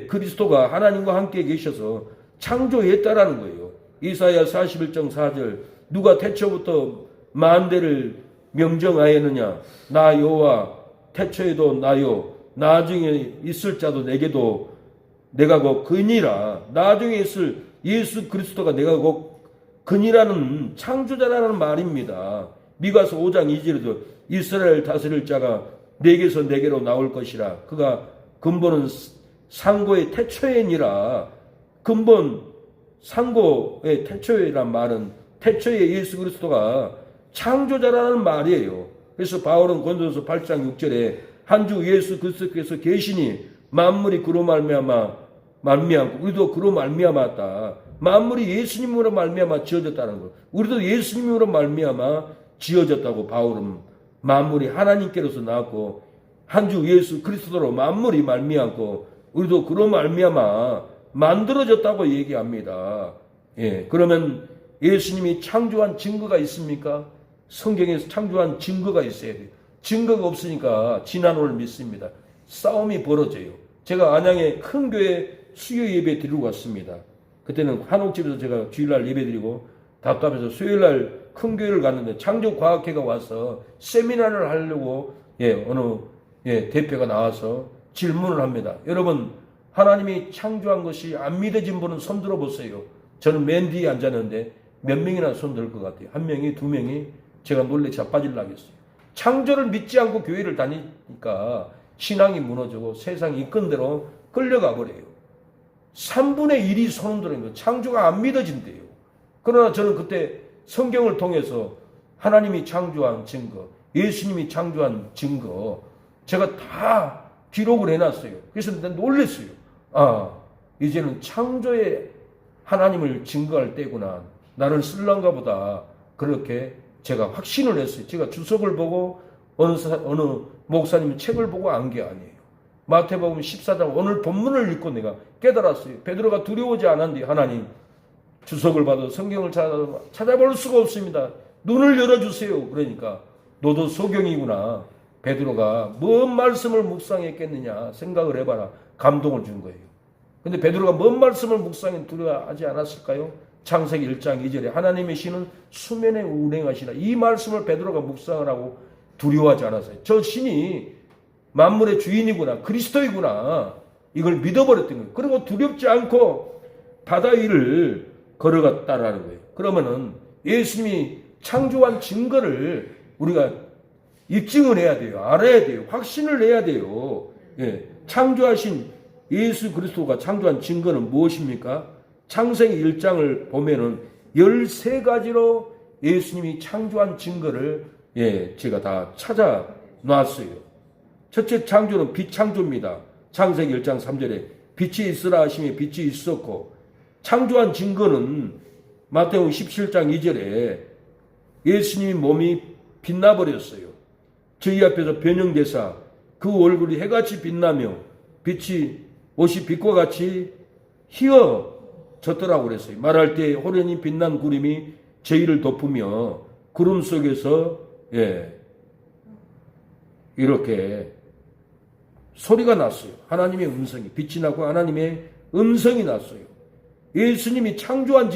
그리스도가 하나님과 함께 계셔서 창조했다라는 거예요. 이사야 41장 4절 누가 태초부터 만대를 명정하였느냐. 나 여호와 태초에도 나요 나중에 있을 자도 내게도 내가 곧 그니라. 나중에 있을 예수 그리스도가 내가 곧 그니라는 창조자라는 말입니다. 미가서 5장 2절에도 이스라엘 다스릴 자가 내게서 내게로 나올 것이라. 그가 근본은 상고의 태초에니라. 근본 상고의 태초에란 말은 태초에 예수 그리스도가 창조자라는 말이에요. 그래서 바울은 고린도서 8장 6절에 한 주 예수 그리스도께서 계시니 만물이 그로 말미암고 우리도 그로 말미암았다. 만물이 예수님으로 말미암아 지어졌다는 것. 우리도 예수님으로 말미암아 지어졌다고. 바울은 만물이 하나님께로서 나왔고 한 주 예수 그리스도로 만물이 말미암고 우리도 그로 말미암아 만들어졌다고 얘기합니다. 그러면 예수님이 창조한 증거가 있습니까? 성경에서 창조한 증거가 있어야 돼요. 증거가 없으니까 지난올 믿습니다. 싸움이 벌어져요. 제가 안양에 큰 교회 수요 예배 드리고 왔습니다. 그때는 한옥집에서 제가 주일날 예배 드리고 답답해서 수요일날 큰 교회를 갔는데 창조과학회가 와서 세미나를 하려고 어느 대표가 나와서 질문을 합니다. 여러분, 하나님이 창조한 것이 안 믿어진 분은 손 들어보세요. 저는 맨 뒤에 앉았는데 몇 명이나 손 들 것 같아요. 한 명이, 두 명이. 제가 놀래 자빠질라 하겠어요. 창조를 믿지 않고 교회를 다니니까 신앙이 무너지고 세상이 이끈 대로 끌려가 버려요. 3분의 1이 손 드는 거예요. 창조가 안 믿어진대요. 그러나 저는 그때 성경을 통해서 하나님이 창조한 증거, 예수님이 창조한 증거 제가 다 기록을 해놨어요. 그래서 놀랐어요. 이제는 창조의 하나님을 증거할 때구나. 나를 쓸란가 보다. 그렇게 제가 확신을 했어요. 제가 주석을 보고 어느 목사님 책을 보고 안 게 아니에요. 마태복음 14장 오늘 본문을 읽고 내가 깨달았어요. 베드로가 두려워하지 않았는데 하나님 주석을 봐도 성경을 찾아볼 수가 없습니다. 눈을 열어주세요. 그러니까 너도 소경이구나. 베드로가 뭔 말씀을 묵상했겠느냐 생각을 해봐라. 감동을 준 거예요. 근데 베드로가 뭔 말씀을 묵상해 두려워하지 않았을까요? 창세기 1장 2절에 하나님의 신은 수면에 운행하시나. 이 말씀을 베드로가 묵상을 하고 두려워하지 않았어요. 저 신이 만물의 주인이구나. 그리스도이구나. 이걸 믿어버렸던 거예요. 그리고 두렵지 않고 바다 위를 걸어갔다라는 거예요. 그러면은 예수님이 창조한 증거를 우리가 입증을 해야 돼요. 알아야 돼요. 확신을 내야 돼요. 창조하신 예수 그리스도가 창조한 증거는 무엇입니까? 창세기 1장을 보면은 13가지로 예수님이 창조한 증거를 제가 다 찾아 놨어요. 첫째 창조는 빛 창조입니다. 창세기 1장 3절에 빛이 있으라 하시며 빛이 있었고, 창조한 증거는 마태복음 17장 2절에 예수님이 몸이 빛나버렸어요. 저희 앞에서 변형되사 그 얼굴이 해같이 빛나며 옷이 빛과 같이 희어졌더라고 그랬어요. 말할 때 호련히 빛난 구름이 저희를 덮으며 구름 속에서 이렇게 소리가 났어요. 하나님의 음성이, 빛이 나고 하나님의 음성이 났어요. 예수님이 창조한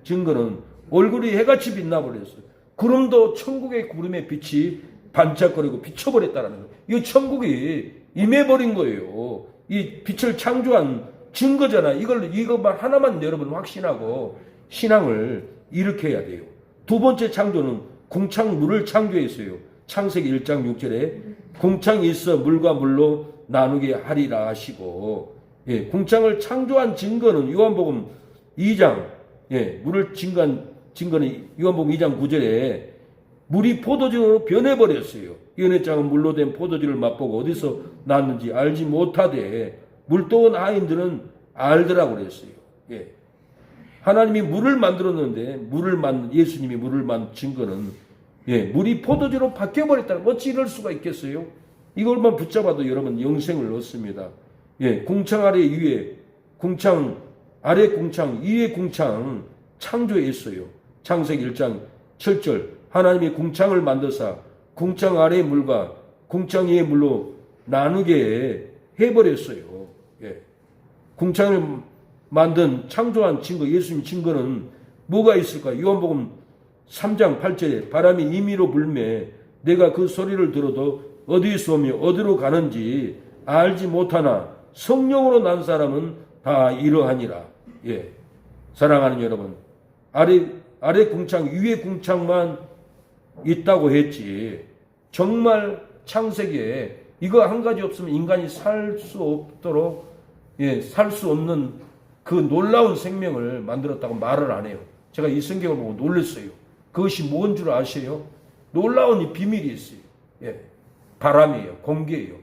증거는 얼굴이 해같이 빛나버렸어요. 구름도 천국의 구름의 빛이 반짝거리고 비춰버렸다는 거예요. 이 천국이 임해버린 거예요. 이 빛을 창조한 증거잖아. 이것만 하나만 여러분 확신하고 신앙을 일으켜야 돼요. 두 번째 창조는 궁창물을 창조했어요. 창세기 1장 6절에 궁창이 있어 물과 물로 나누게 하리라 하시고, 예, 궁창을 창조한 증거는 요한복음 2장, 예, 물을 증거는 요한복음 2장 9절에 물이 포도주로 변해버렸어요. 연회장은 물로 된 포도주를 맛보고 어디서 났는지 알지 못하되 물도온 하인들은 알더라고 그랬어요. 예. 하나님이 물을 만들었는데 예수님이 물을 만든 증거는, 예, 물이 포도주로 바뀌어버렸다는, 어찌 이럴 수가 있겠어요? 이걸만 붙잡아도 여러분 영생을 얻습니다. 예, 궁창 아래 위에 궁창, 아래 궁창, 위에 궁창 창조했어요. 창세기 1장 7절 하나님이 궁창을 만드사 궁창 아래의 물과 궁창 위의 물로 나누게 해버렸어요. 예. 궁창을 만든 창조한 증거, 예수님 증거는 뭐가 있을까요? 요한복음 3장 8절에 바람이 임의로 불매 내가 그 소리를 들어도 어디서 오며 어디로 가는지 알지 못하나 성령으로 난 사람은 다 이러하니라. 예. 사랑하는 여러분, 아래 궁창, 위에 궁창만 있다고 했지, 정말 창세기에 이거 한 가지 없으면 인간이 살 수 없도록, 예, 살 수 없는 그 놀라운 생명을 만들었다고 말을 안 해요. 제가 이 성경을 보고 놀랐어요. 그것이 뭔 줄 아세요? 놀라운 이 비밀이 있어요. 예. 바람이에요. 공기예요.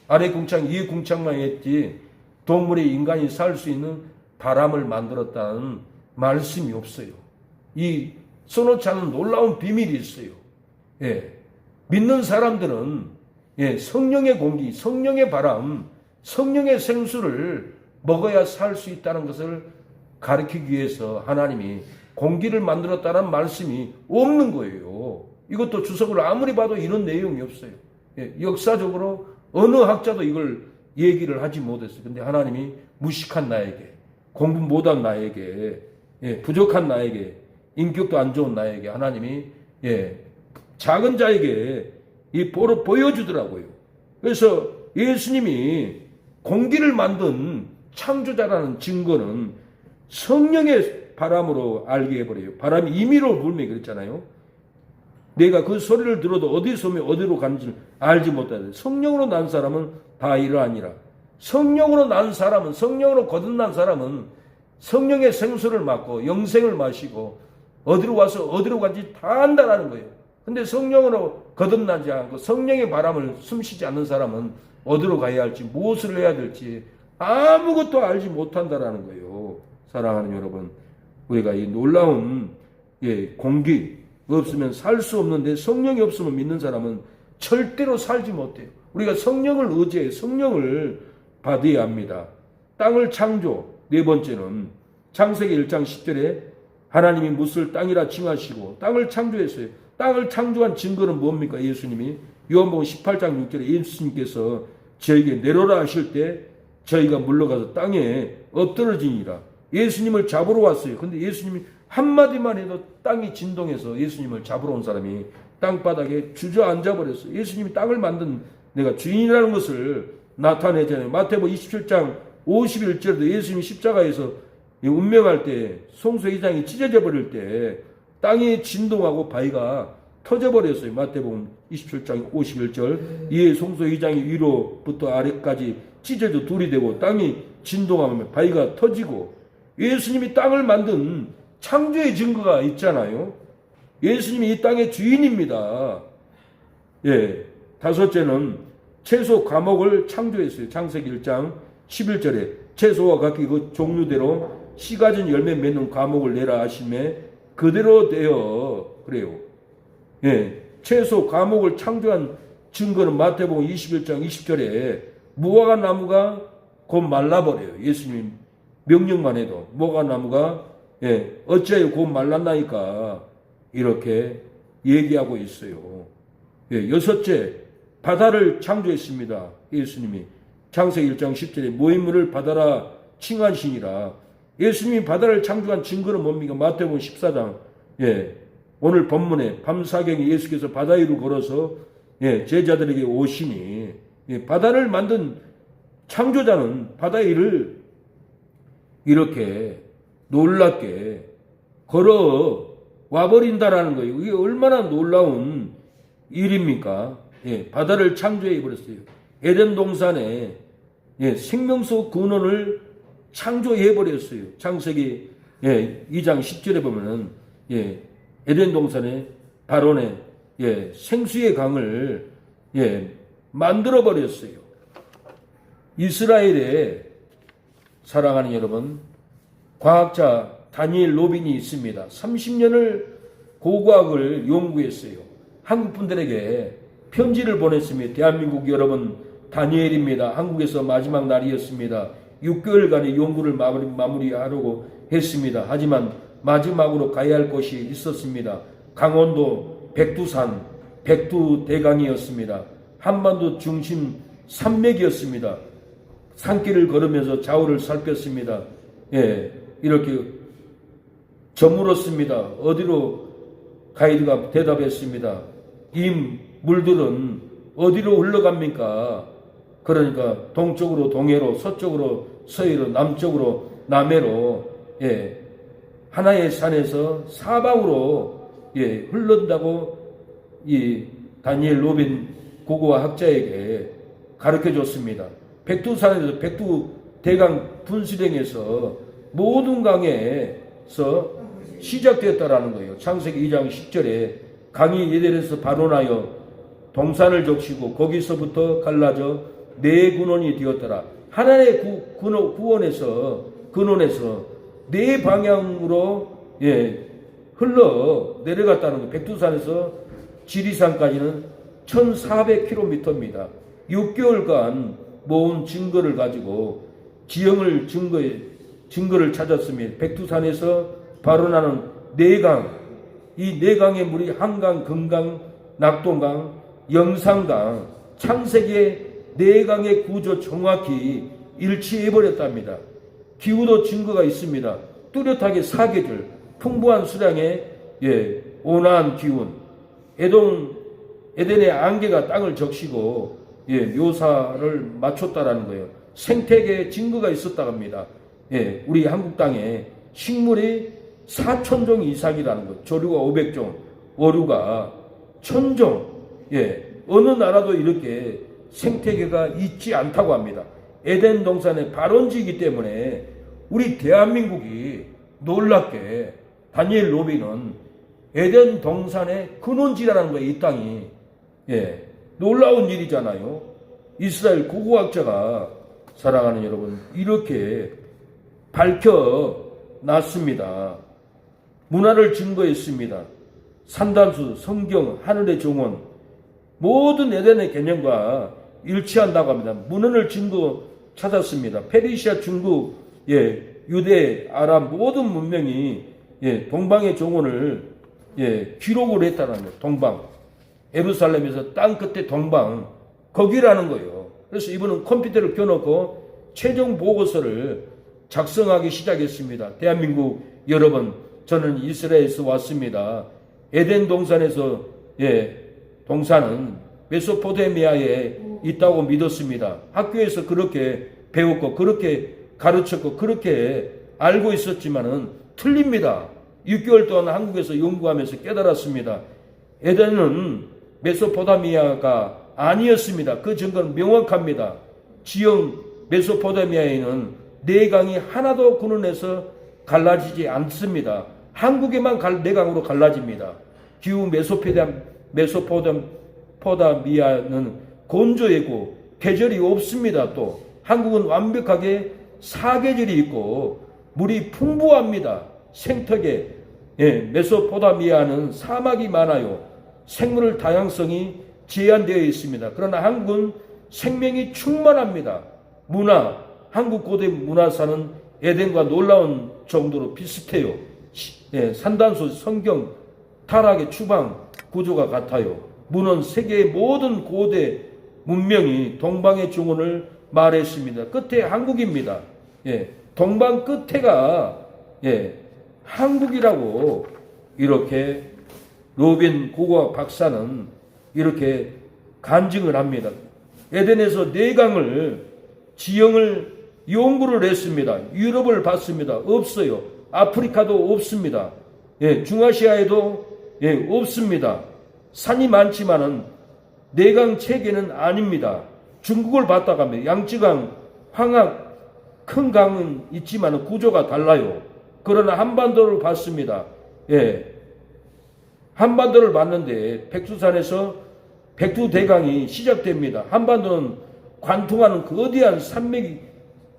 아래 궁창, 위에 궁창만 했지 동물의 인간이 살 수 있는 바람을 만들었다는 말씀이 없어요. 이 써놓지 않은 놀라운 비밀이 있어요. 예. 믿는 사람들은, 예, 성령의 공기, 성령의 바람, 성령의 생수를 먹어야 살 수 있다는 것을 가르치기 위해서 하나님이 공기를 만들었다는 말씀이 없는 거예요. 이것도 주석을 아무리 봐도 이런 내용이 없어요. 예, 역사적으로 어느 학자도 이걸 얘기를 하지 못했어요. 근데 하나님이 무식한 나에게, 공부 못한 나에게, 예, 부족한 나에게, 인격도 안 좋은 나에게 하나님이, 예, 작은 자에게 이 보러 보여주더라고요. 그래서 예수님이 공기를 만든 창조자라는 증거는 성령의 바람으로 알게 해버려요. 바람이 임의로 불매 그랬잖아요. 내가 그 소리를 들어도 어디서 오며 어디로 가는지 알지 못하되 성령으로 난 사람은 다 이러하니라. 성령으로 난 사람은, 성령으로 거듭난 사람은 성령의 생수를 맡고 영생을 마시고 어디로 와서 어디로 간지 다 안다라는 거예요. 근데 성령으로 거듭나지 않고 성령의 바람을 숨쉬지 않는 사람은 어디로 가야 할지, 무엇을 해야 될지 아무것도 알지 못한다라는 거예요. 사랑하는 여러분, 우리가 이 놀라운, 예, 공기 없으면 살 수 없는데 성령이 없으면 믿는 사람은 절대로 살지 못해요. 우리가 성령을 의지해 성령을 받아야 합니다. 땅을 창조, 네 번째는 창세기 1장 10절에 하나님이 무엇을 땅이라 칭하시고 땅을 창조했어요. 땅을 창조한 증거는 뭡니까? 예수님이 요한복음 18장 6절에 예수님께서 저에게 내려라 하실 때 저희가 물러가서 땅에 엎드러지니라. 예수님을 잡으러 왔어요. 근데 예수님이 한마디만 해도 땅이 진동해서 예수님을 잡으러 온 사람이 땅바닥에 주저앉아 버렸어요. 예수님이 땅을 만든 내가 주인이라는 것을 나타내잖아요. 마태복음 27장 51절에도 예수님이 십자가에서 운명할 때 송수회장이 찢어져 버릴 때 땅이 진동하고 바위가 터져버렸어요. 마태복음 27장 51절. 이에 송수회장이 위로부터 아래까지 찢어져 둘이 되고 땅이 진동하면 바위가 터지고, 예수님이 땅을 만든 창조의 증거가 있잖아요. 예수님이 이 땅의 주인입니다. 예. 다섯째는 채소 과목을 창조했어요. 창세기 1장 11절에 채소와 각기 그 종류대로 씨 가진 열매 맺는 과목을 내라 하심에 그대로 되어 그래요. 예. 채소 과목을 창조한 증거는 마태복음 21장 20절에 무화과 나무가 곧 말라버려요. 예수님이 명령만 해도 무화과 나무가, 예, 어찌하여 곧 말랐나이까 이렇게 얘기하고 있어요. 예, 여섯째, 바다를 창조했습니다. 예수님이 창세기 1장 10절에 모인물을 바다라 칭하시니라. 예수님이 바다를 창조한 증거는 뭡니까? 마태복음 14장, 예, 오늘 본문에 밤사경에 예수께서 바다 위로 걸어서, 예, 제자들에게 오시니, 예, 바다를 만든 창조자는 바다 위를 이렇게 놀랍게 걸어 와버린다라는 거예요. 이게 얼마나 놀라운 일입니까? 예, 바다를 창조해 버렸어요. 에덴 동산에 생명수 근원을 창조해 버렸어요. 창세기 2장 10절에 보면은 에덴 동산에 바론에 생수의 강을 만들어 버렸어요. 이스라엘에 사랑하는 여러분, 과학자 다니엘 로빈이 있습니다. 30년을 고고학을 연구했어요. 한국 분들에게 편지를 보냈습니다. 대한민국 여러분, 다니엘입니다. 한국에서 마지막 날이었습니다. 6개월간의 연구를 마무리하려고 했습니다. 하지만 마지막으로 가야 할 곳이 있었습니다. 강원도 백두산, 백두대강이었습니다. 한반도 중심 산맥이었습니다. 산길을 걸으면서 좌우를 살폈습니다. 이렇게 저물었습니다. 어디로 가이드가 대답했습니다. 이 물들은 어디로 흘러갑니까? 그러니까 동쪽으로 동해로, 서쪽으로 서해로, 남쪽으로 남해로 하나의 산에서 사방으로 흘른다고 이 다니엘 로빈 고고와 학자에게 가르쳐 줬습니다. 백두산에서 백두대강 분수령에서 모든 강에서 시작되었다라는 거예요. 창세기 2장 10절에 강이 에덴에서 발원하여 동산을 적시고 거기서부터 갈라져 네 근원이 되었더라. 하나의 근원에서 네 방향으로 흘러 내려갔다는 거예요. 백두산에서 지리산까지는 1400km입니다. 6개월간 모은 증거를 가지고 증거를 찾았습니다. 백두산에서 발원하는 네강, 이 네강의 물이 한강, 금강, 낙동강, 영산강, 창세기의 네강의 구조 정확히 일치해버렸답니다. 기후도 증거가 있습니다. 뚜렷하게 사계절, 풍부한 수량의 온화한 기운, 에덴의 안개가 땅을 적시고 묘사를 맞췄다라는 거예요. 생태계의 증거가 있었다고 합니다. 우리 한국 땅에 식물이 4,000종 이상이라는 것, 조류가 500종, 어류가 1,000종, 어느 나라도 이렇게 생태계가 있지 않다고 합니다. 에덴 동산의 발원지이기 때문에 우리 대한민국이 놀랍게 다니엘 로빈은 에덴 동산의 근원지라는 거예요. 이 땅이 놀라운 일이잖아요. 이스라엘 고고학자가 사랑하는 여러분 이렇게 밝혀놨습니다. 문화를 증거했습니다. 산단수, 성경, 하늘의 정원 모든 에덴의 개념과 일치한다고 합니다. 문헌을 증거 찾았습니다. 페르시아, 중국, 유대, 아람 모든 문명이 동방의 정원을 기록을 했다는 거예요. 동방, 예루살렘에서 땅 끝에 동방 거기라는 거예요. 그래서 이분은 컴퓨터를 켜놓고 최종 보고서를 작성하기 시작했습니다. 대한민국 여러분, 저는 이스라엘에서 왔습니다. 에덴 동산에서 동산은 메소포타미아에 있다고 믿었습니다. 학교에서 그렇게 배웠고 그렇게 가르쳤고 그렇게 알고 있었지만은 틀립니다. 6개월 동안 한국에서 연구하면서 깨달았습니다. 에덴은 메소포타미아가 아니었습니다. 그 증거는 명확합니다. 지형 메소포타미아에는 네 강이 하나도 근원에서 갈라지지 않습니다. 한국에만 네 강으로 갈라집니다. 기후 메소포타미아는 건조하고 계절이 없습니다. 또 한국은 완벽하게 사계절이 있고 물이 풍부합니다. 생태계 메소포타미아는 사막이 많아요. 생물 다양성이 제한되어 있습니다. 그러나 한국은 생명이 충만합니다. 문화, 한국 고대 문화사는 에덴과 놀라운 정도로 비슷해요. 산단소, 성경, 타락의 추방 구조가 같아요. 문헌 세계의 모든 고대 문명이 동방의 정원을 말했습니다. 끝에 한국입니다. 동방 끝에가 한국이라고 이렇게 로빈 고고학 박사는 이렇게 간증을 합니다. 에덴에서 네 강을 지형을 연구를 했습니다. 유럽을 봤습니다. 없어요. 아프리카도 없습니다. 예, 중아시아에도 예, 없습니다. 산이 많지만은 내강 체계는 아닙니다. 중국을 봤다 가면 양쯔강, 황학, 큰 강은 있지만 구조가 달라요. 그러나 한반도를 봤습니다. 예, 한반도를 봤는데 백두산에서 백두대강이 시작됩니다. 한반도는 관통하는 거대한 산맥이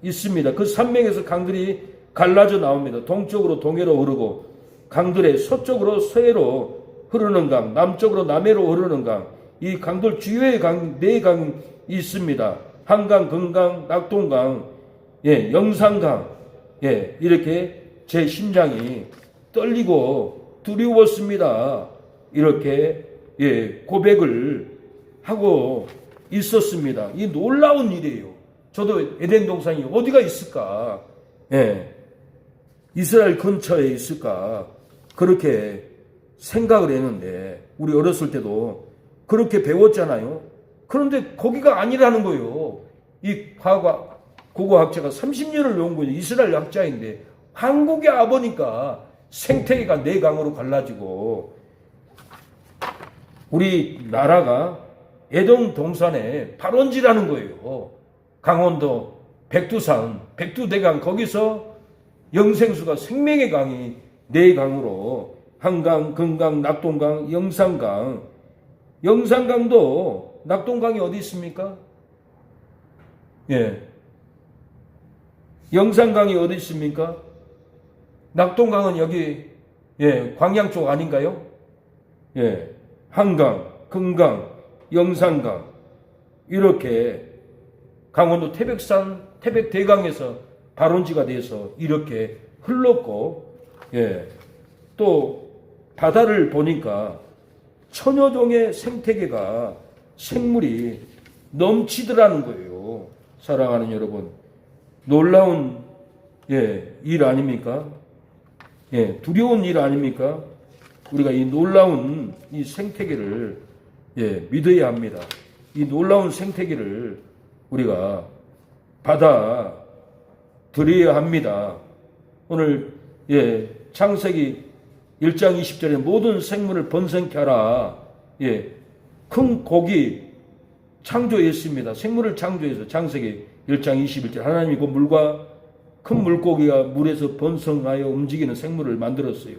있습니다. 그 산맥에서 강들이 갈라져 나옵니다. 동쪽으로 동해로 흐르고 강들의 서쪽으로 서해로 흐르는 강, 남쪽으로 남해로 흐르는 강, 이 강들 주요의 강, 네 강이 있습니다. 한강, 금강, 낙동강, 예, 영산강, 예, 이렇게 제 심장이 떨리고 두려웠습니다. 이렇게 예, 고백을 하고 있었습니다. 이 놀라운 일이에요. 저도 에덴 동산이 어디가 있을까? 예, 이스라엘 근처에 있을까? 그렇게 생각을 했는데 우리 어렸을 때도 그렇게 배웠잖아요. 그런데 거기가 아니라는 거예요. 이 고고학자가 30년을 연구해 이스라엘 학자인데 한국에 와보니까 생태계가 네 강으로 갈라지고 우리 나라가 에덴 동산에 발원지라는 거예요. 강원도 백두산, 백두대강 거기서 영생수가 생명의 강이 네 강으로 한강, 금강, 낙동강, 영산강. 영산강도 낙동강이 어디 있습니까? 예. 영산강이 어디 있습니까? 낙동강은 여기 예, 광양 쪽 아닌가요? 예. 한강, 금강, 영산강 이렇게 강원도 태백산, 태백대강에서 발원지가 돼서 이렇게 흘렀고 예. 또 바다를 보니까 천여 종의 생태계가 생물이 넘치더라는 거예요. 사랑하는 여러분, 놀라운 예, 일 아닙니까? 예, 두려운 일 아닙니까? 우리가 이 놀라운 이 생태계를 예, 믿어야 합니다. 이 놀라운 생태계를 우리가 받아들여야 합니다. 오늘 예, 창세기 1장 20절에 모든 생물을 번성케 하라. 예, 큰 고기 창조했습니다. 생물을 창조해서 창세기 1장 21절 하나님이 그 물과 큰 물고기가 물에서 번성하여 움직이는 생물을 만들었어요.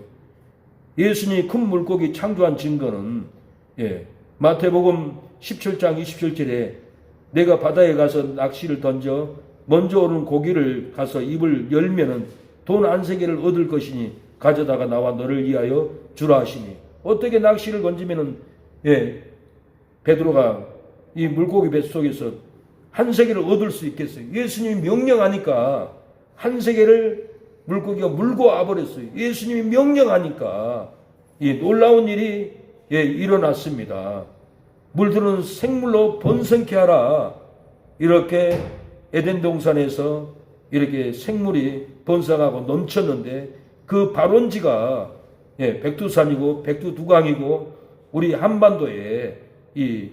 예수님이 큰 물고기 창조한 증거는 예, 마태복음 17장 27절에 내가 바다에 가서 낚시를 던져 먼저 오는 고기를 가서 입을 열면은 돈 안세개를 얻을 것이니 가져다가 나와 너를 위하여 주라 하시니 어떻게 낚시를 던지면은 예, 베드로가 이 물고기 뱃속에서 한 세계를 얻을 수 있겠어요. 예수님이 명령하니까 한 세계를 물고기가 물고 와버렸어요. 예수님이 명령하니까 이 놀라운 일이 예, 일어났습니다. 물들은 생물로 번성케 하라. 이렇게 에덴 동산에서 이렇게 생물이 번성하고 넘쳤는데 그 발원지가 예, 백두산이고 백두두강이고 우리 한반도에 이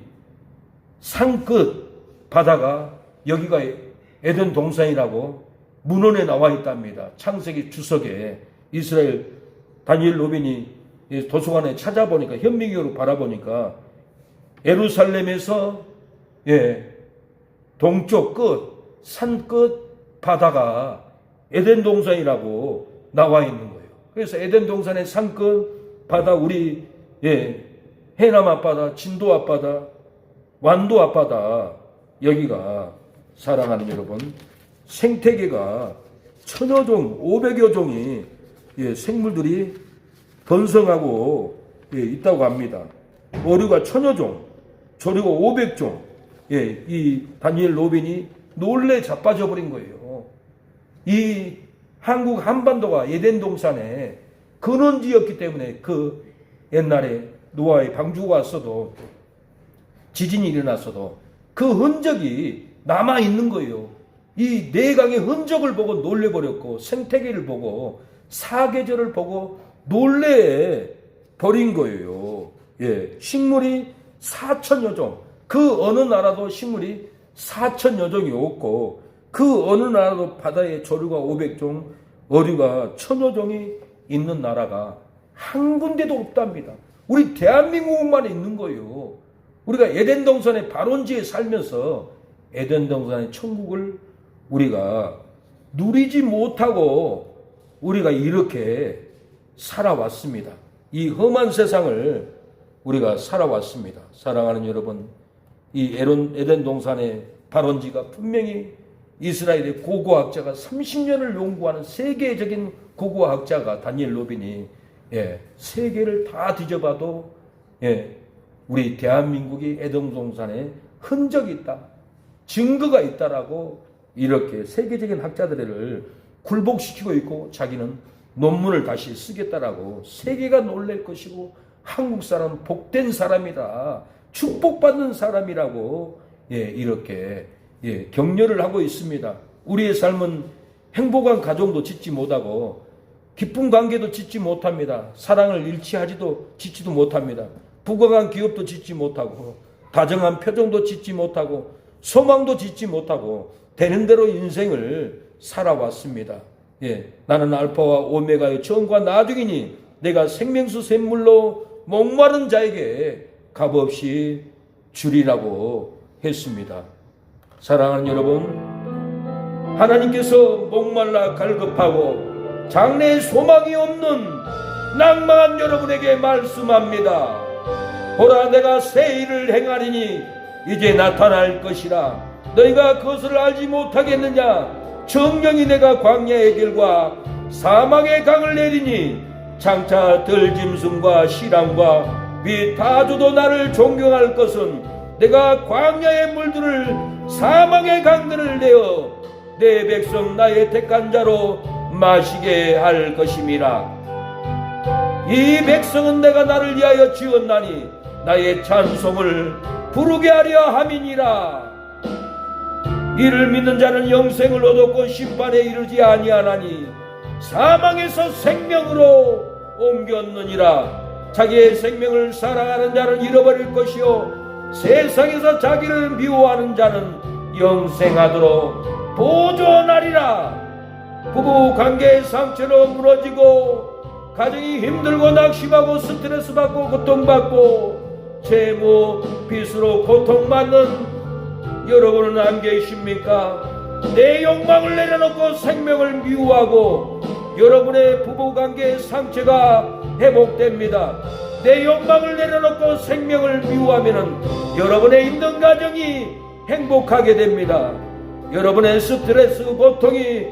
산끝 바다가 여기가 에덴 동산이라고 문헌에 나와 있답니다. 창세기 주석에 이스라엘 다니엘 로빈이 도서관에 찾아보니까 현미경으로 바라보니까 예루살렘에서 예, 동쪽 끝, 산 끝 바다가 에덴 동산이라고 나와 있는 거예요. 그래서 에덴 동산의 산 끝 바다 우리 예, 해남 앞바다, 진도 앞바다, 완도 앞바다 여기가 사랑하는 여러분 생태계가 천여종, 500여 종이 예, 생물들이 번성하고 예, 있다고 합니다. 어류가 천여종, 조류가 500종. 예, 이 다니엘 로빈이 놀래 자빠져 버린 거예요. 이 한국 한반도가 에덴 동산의 근원지였기 때문에 그 옛날에 노아의 방주가 왔어도 지진이 일어났어도 그 흔적이 남아 있는 거예요. 이 내강의 흔적을 보고 놀래버렸고 생태계를 보고 사계절을 보고 놀래 버린 거예요. 예, 식물이 4천여 종, 그 어느 나라도 식물이 4천여 종이 없고 그 어느 나라도 바다에 조류가 500종, 어류가 1000여종이 있는 나라가 한 군데도 없답니다. 우리 대한민국만 있는 거예요. 우리가 에덴 동산의 발원지에 살면서 에덴 동산의 천국을 우리가 누리지 못하고 우리가 이렇게 살아왔습니다. 이 험한 세상을 우리가 살아왔습니다. 사랑하는 여러분, 이 에덴 동산의 발원지가 분명히 이스라엘의 고고학자가 30년을 연구하는 세계적인 고고학자가 다니엘 로빈이 세계를 다 뒤져봐도 우리 대한민국이 에덴 동산에 흔적이 있다, 증거가 있다라고 이렇게 세계적인 학자들을 굴복시키고 있고 자기는 논문을 다시 쓰겠다라고 세계가 놀랄 것이고 한국 사람 복된 사람이다, 축복받는 사람이라고 이렇게 격려를 하고 있습니다. 우리의 삶은 행복한 가정도 짓지 못하고 기쁜 관계도 짓지 못합니다. 사랑을 짓지도 못합니다. 부강한 기업도 짓지 못하고 다정한 표정도 짓지 못하고 소망도 짓지 못하고 되는 대로 인생을 살아왔습니다. 나는 알파와 오메가의 처음과 나중이니 내가 생명수 샘물로 목마른 자에게 값없이 주리라고 했습니다. 사랑하는 여러분, 하나님께서 목말라 갈급하고 장래에 소망이 없는 낭만한 여러분에게 말씀합니다. 보라, 내가 새 일을 행하리니 이제 나타날 것이라. 너희가 그것을 알지 못하겠느냐? 정령이 내가 광야의 길과 사망의 강을 내리니 장차 들짐승과 시람과 및 다주도 나를 존경할 것은 내가 광야의 물들을 사망의 강들을 내어 내 백성 나의 택한 자로 마시게 할 것임이라. 이 백성은 내가 나를 위하여 지었나니 나의 찬송을 부르게 하려 함이니라. 이를 믿는 자는 영생을 얻었고 심판에 이르지 아니하나니 사망에서 생명으로 옮겼느니라. 자기의 생명을 사랑하는 자는 잃어버릴 것이요 세상에서 자기를 미워하는 자는 영생하도록 보존하리라. 부부 관계의 상처로 무너지고 가정이 힘들고 낙심하고 스트레스 받고 고통받고 채무 빚으로 고통받는 여러분은 안 계십니까? 내 욕망을 내려놓고 생명을 미워하고 여러분의 부부관계의 상처가 회복됩니다. 내 욕망을 내려놓고 생명을 미워하면 여러분의 힘든 가정이 행복하게 됩니다. 여러분의 스트레스 고통이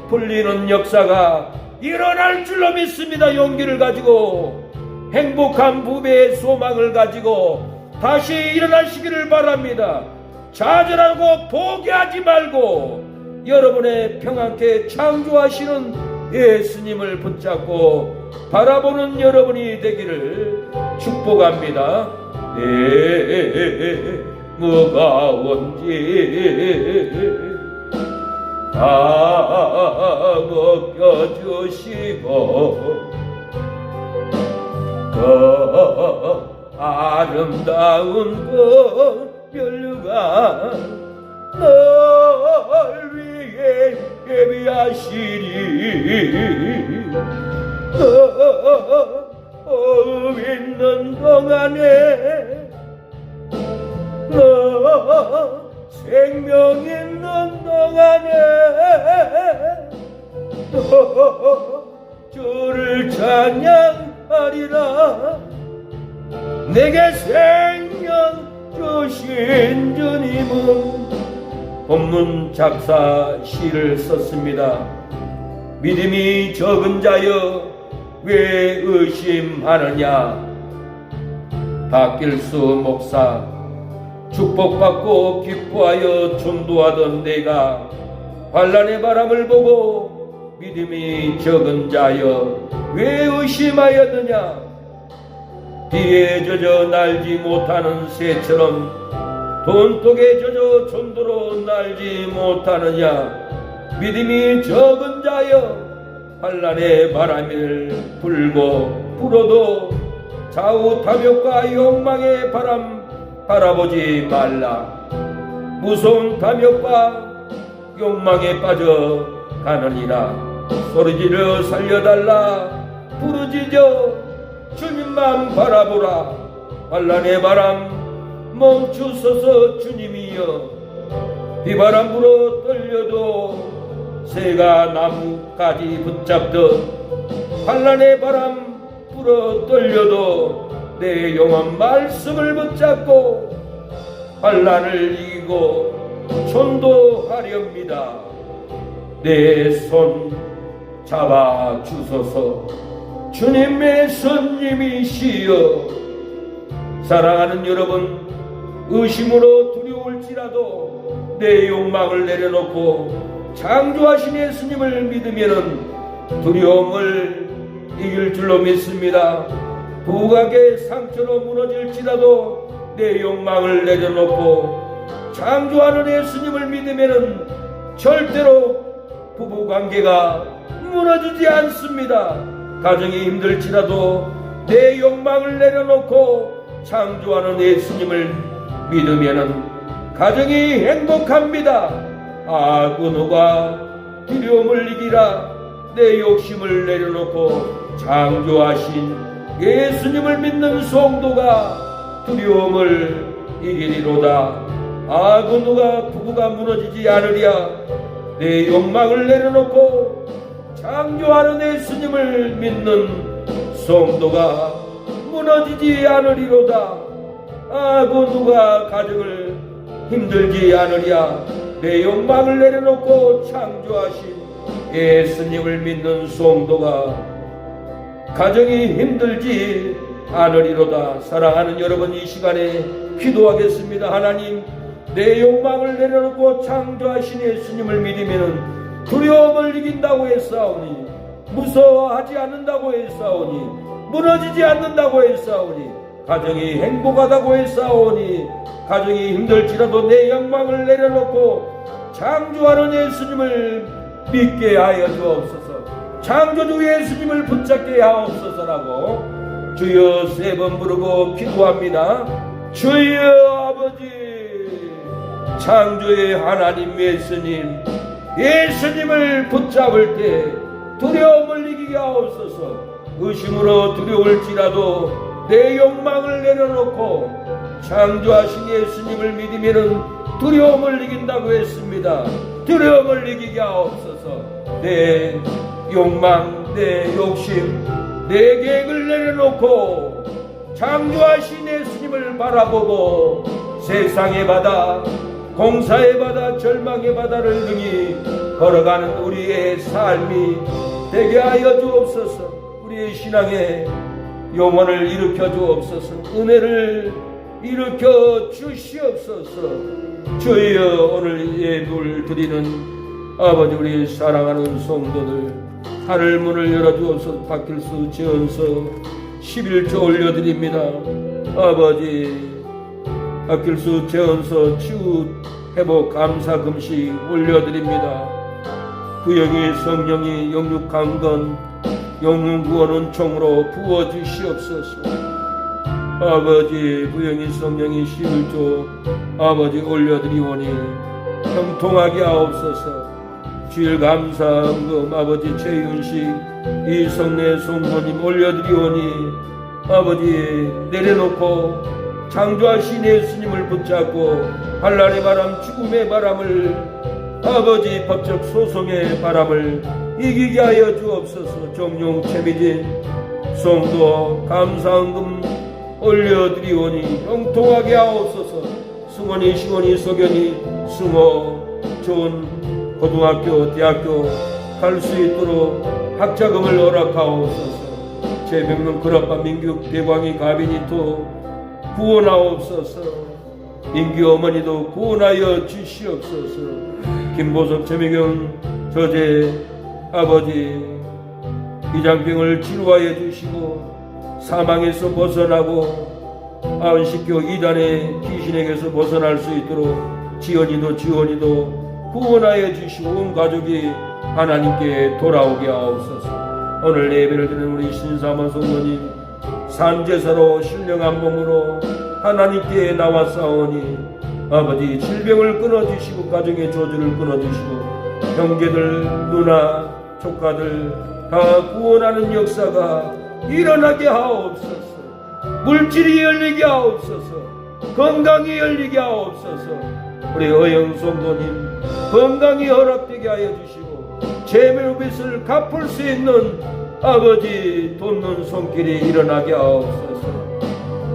풀리는 역사가 일어날 줄로 믿습니다. 용기를 가지고 행복한 부부의 소망을 가지고 다시 일어나시기를 바랍니다. 좌절하고 포기하지 말고 여러분의 평안케 창조하시는 예수님을 붙잡고 바라보는 여러분이 되기를 축복합니다. 무거운지 다 벗겨주시고 그 아름다운 그 멸류관 널 위해 예비하시리. 너 있는 동안에 너 생명 있는 동안에 너 주를 찬양하리라. 내게 생명 주신 주님은 본문 작사 시를 썼습니다. 믿음이 적은 자여 왜 의심하느냐. 박길수 목사, 축복받고 기뻐하여 전도하던 내가 환난의 바람을 보고 믿음이 적은 자여 왜 의심하였느냐. 비에 젖어 날지 못하는 새처럼 돈독에 젖어 전도로 날지 못하느냐. 믿음이 적은 자여 환난의 바람을 불고 불어도 좌우 탐욕과 욕망의 바람 바라보지 말라. 무서운 탐욕과 욕망에 빠져 가느니라. 소리지르 살려달라 부르짖어 주님만 바라보라. 환난의 바람 멈추소서 주님이여. 비바람 불어 떨려도 새가 나뭇가지 붙잡듯 환난의 바람 불어 떨려도 내 영혼 말씀을 붙잡고 환난을 이기고 전도하렵니다. 내 손 잡아 주소서 주님의 손님이시여. 사랑하는 여러분, 의심으로 두려울지라도 내 욕망을 내려놓고 창조하신 예수님을 믿으면은 두려움을 이길 줄로 믿습니다. 부각의 상처로 무너질지라도 내 욕망을 내려놓고 창조하는 예수님을 믿으면은 절대로 부부관계가 무너지지 않습니다. 가정이 힘들지라도 내 욕망을 내려놓고 창조하는 예수님을 믿으면은 가정이 행복합니다. 아군과 두려움을 이기라. 내 욕심을 내려놓고 창조하신 예수님을 믿는 성도가 두려움을 이기리로다. 아군과 부부가 무너지지 않으랴. 내 욕망을 내려놓고 창조하는 예수님을 믿는 성도가 무너지지 않으리로다. 아군과 가정을 힘들지 않으랴. 내 욕망을 내려놓고 창조하신 예수님을 믿는 성도가 가정이 힘들지 않으리로다. 사랑하는 여러분, 이 시간에 기도하겠습니다. 하나님, 내 욕망을 내려놓고 창조하신 예수님을 믿으면 두려움을 이긴다고 했사오니, 무서워하지 않는다고 했사오니, 무너지지 않는다고 했사오니, 가정이 행복하다고 했사오니, 가정이 힘들지라도 내 욕망을 내려놓고 창조하는 예수님을 믿게 하여 주옵소서. 창조주 예수님을 붙잡게 하옵소서라고 주여 3번 부르고 기도합니다. 주여 아버지, 창조의 하나님 예수님을 붙잡을 때 두려움을 이기게 하옵소서. 의심으로 두려울지라도 내 욕망을 내려놓고 창조하신 예수님을 믿으면 두려움을 이긴다고 했습니다. 두려움을 이기게 하옵소서. 내 욕망, 내 욕심, 내 계획을 내려놓고 창조하신 예수님을 바라보고 세상의 바다, 공사의 바다, 절망의 바다를 능히 걸어가는 우리의 삶이 되게 하여 주옵소서. 우리의 신앙의 영혼을 일으켜 주옵소서. 은혜를 일으켜 주시옵소서. 주여, 오늘 예불 드리는 아버지, 우리 사랑하는 성도들 하늘 문을 열어주옵소서. 박길수 지원서 11조 올려드립니다. 아버지, 박길수 재원서 치유 회복 감사 금식 올려드립니다. 부영이 성령이 영육 강건 영육 구원은 총으로 부어주시옵소서. 아버지, 부영이 성령이 11조 아버지 올려드리오니 형통하게 하옵소서. 주일 감사 헌금 아버지 최윤식 이성내 성도님 올려드리오니 아버지, 내려놓고 창조하신 예수님을 붙잡고 환난의 바람, 죽음의 바람을, 아버지 법적 소송의 바람을 이기게 하여 주옵소서. 정용 최미진 성도 감사헌금 올려드리오니 형통하게 하옵소서. 승원이, 시원이, 석연이, 승호 좋은 고등학교, 대학교 갈 수 있도록 학자금을 허락하옵소서. 최병명 그라파 민규 대광이 가비니토 구원하옵소서. 민규 어머니도 구원하여 주시옵소서. 김보석 최미경 저제 아버지 위장병을 치료하여 주시고 사망에서 벗어나고 안식교 이단의 귀신에게서 벗어날 수 있도록 지원이도 구원하여 주시고 온 가족이 하나님께 돌아오게 하옵소서. 오늘 예배를 드리는 우리 신사만 성도님 산제사로 신령한 몸으로 하나님께 나왔사오니 아버지 질병을 끊어주시고 가정의 저주를 끊어주시고 형제들, 누나, 조카들 다 구원하는 역사가 일어나게 하옵소서. 물질이 열리게 하옵소서. 건강이 열리게 하옵소서. 우리 어영성도님 건강이 허락되게 하여 주시고 재물빚을 갚을 수 있는 아버지 돕는 손길이 일어나게 하옵소서.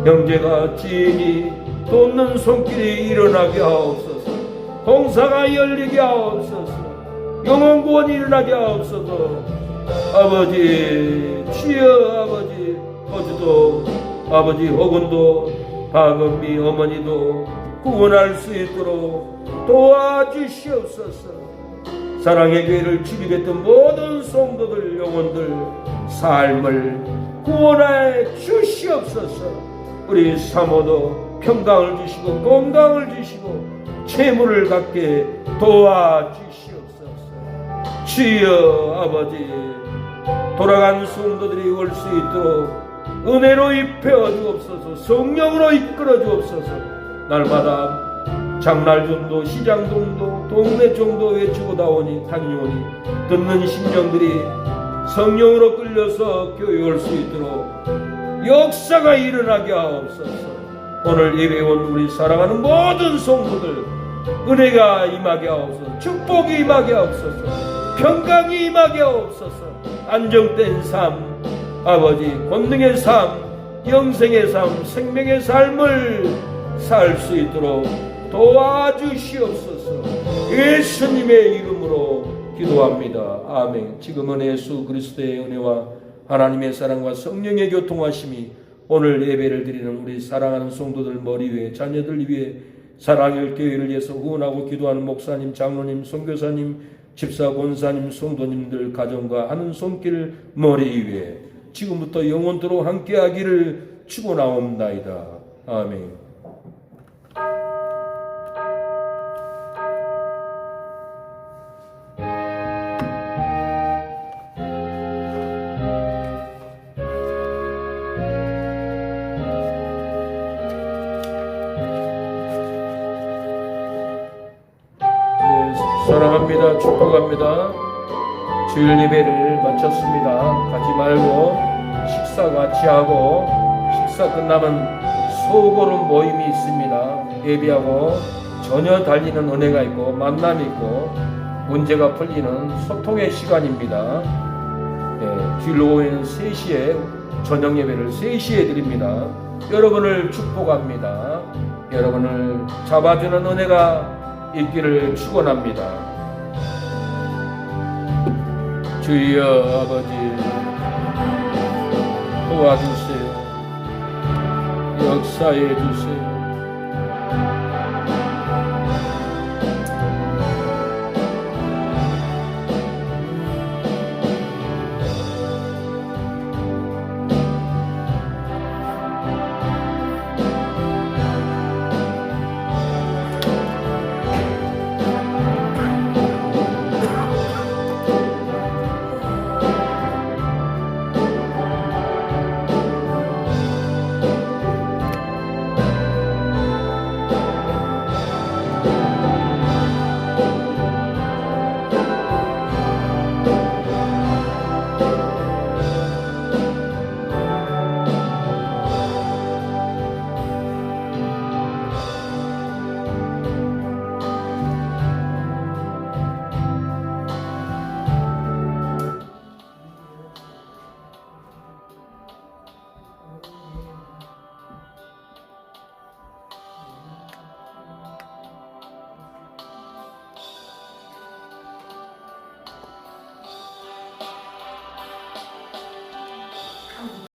형제가 지인이 돕는 손길이 일어나게 하옵소서. 봉사가 열리게 하옵소서. 영혼구원이 일어나게 하옵소서. 아버지 주여, 아버지 거주도 아버지 혹은도 박은미 어머니도 구원할 수 있도록 도와주시옵소서. 사랑의 교회를 지키겠던 모든 성도들 영혼들 삶을 구원해 주시옵소서. 우리 사모도 평강을 주시고 건강을 주시고 재물을 갖게 도와주시옵소서. 주여 아버지 돌아간 성도들이 올 수 있도록 은혜로 입혀 주옵소서. 성령으로 이끌어 주옵소서. 날마다 장날정도 시장정도 동네정도 외치고 나오니 다니오니 듣는 심령들이 성령으로 끌려서 교회 올 수 있도록 역사가 일어나게 하옵소서. 오늘 예배 온 우리 사랑하는 모든 성도들 은혜가 임하게 하옵소서. 축복이 임하게 하옵소서. 평강이 임하게 하옵소서. 안정된 삶 아버지 권능의 삶 영생의 삶 생명의 삶을 살 수 있도록 도와주시옵소서. 예수님의 이름으로 기도합니다. 아멘. 지금은 예수 그리스도의 은혜와 하나님의 사랑과 성령의 교통하심이 오늘 예배를 드리는 우리 사랑하는 성도들 머리 위에 자녀들 위에 사랑의 교회를 위해서 후원하고 기도하는 목사님, 장로님, 선교사님, 집사, 권사님, 성도님들 가정과 하는 손길 머리 위에 지금부터 영원토록 함께하기를 축원하옵나이다. 아멘. 사랑합니다. 축복합니다. 주일 예배를 마쳤습니다. 가지 말고 식사 같이 하고 식사 끝나면 소고름 모임이 있습니다. 예배하고 전혀 달리는 은혜가 있고 만남이 있고 문제가 풀리는 소통의 시간입니다. 주일 오후에는 3시에 저녁 예배를 3시에 드립니다. 여러분을 축복합니다. 여러분을 잡아주는 은혜가 있기를 축원합니다. 주여 아버지 도와주세요. 역사해 주세요.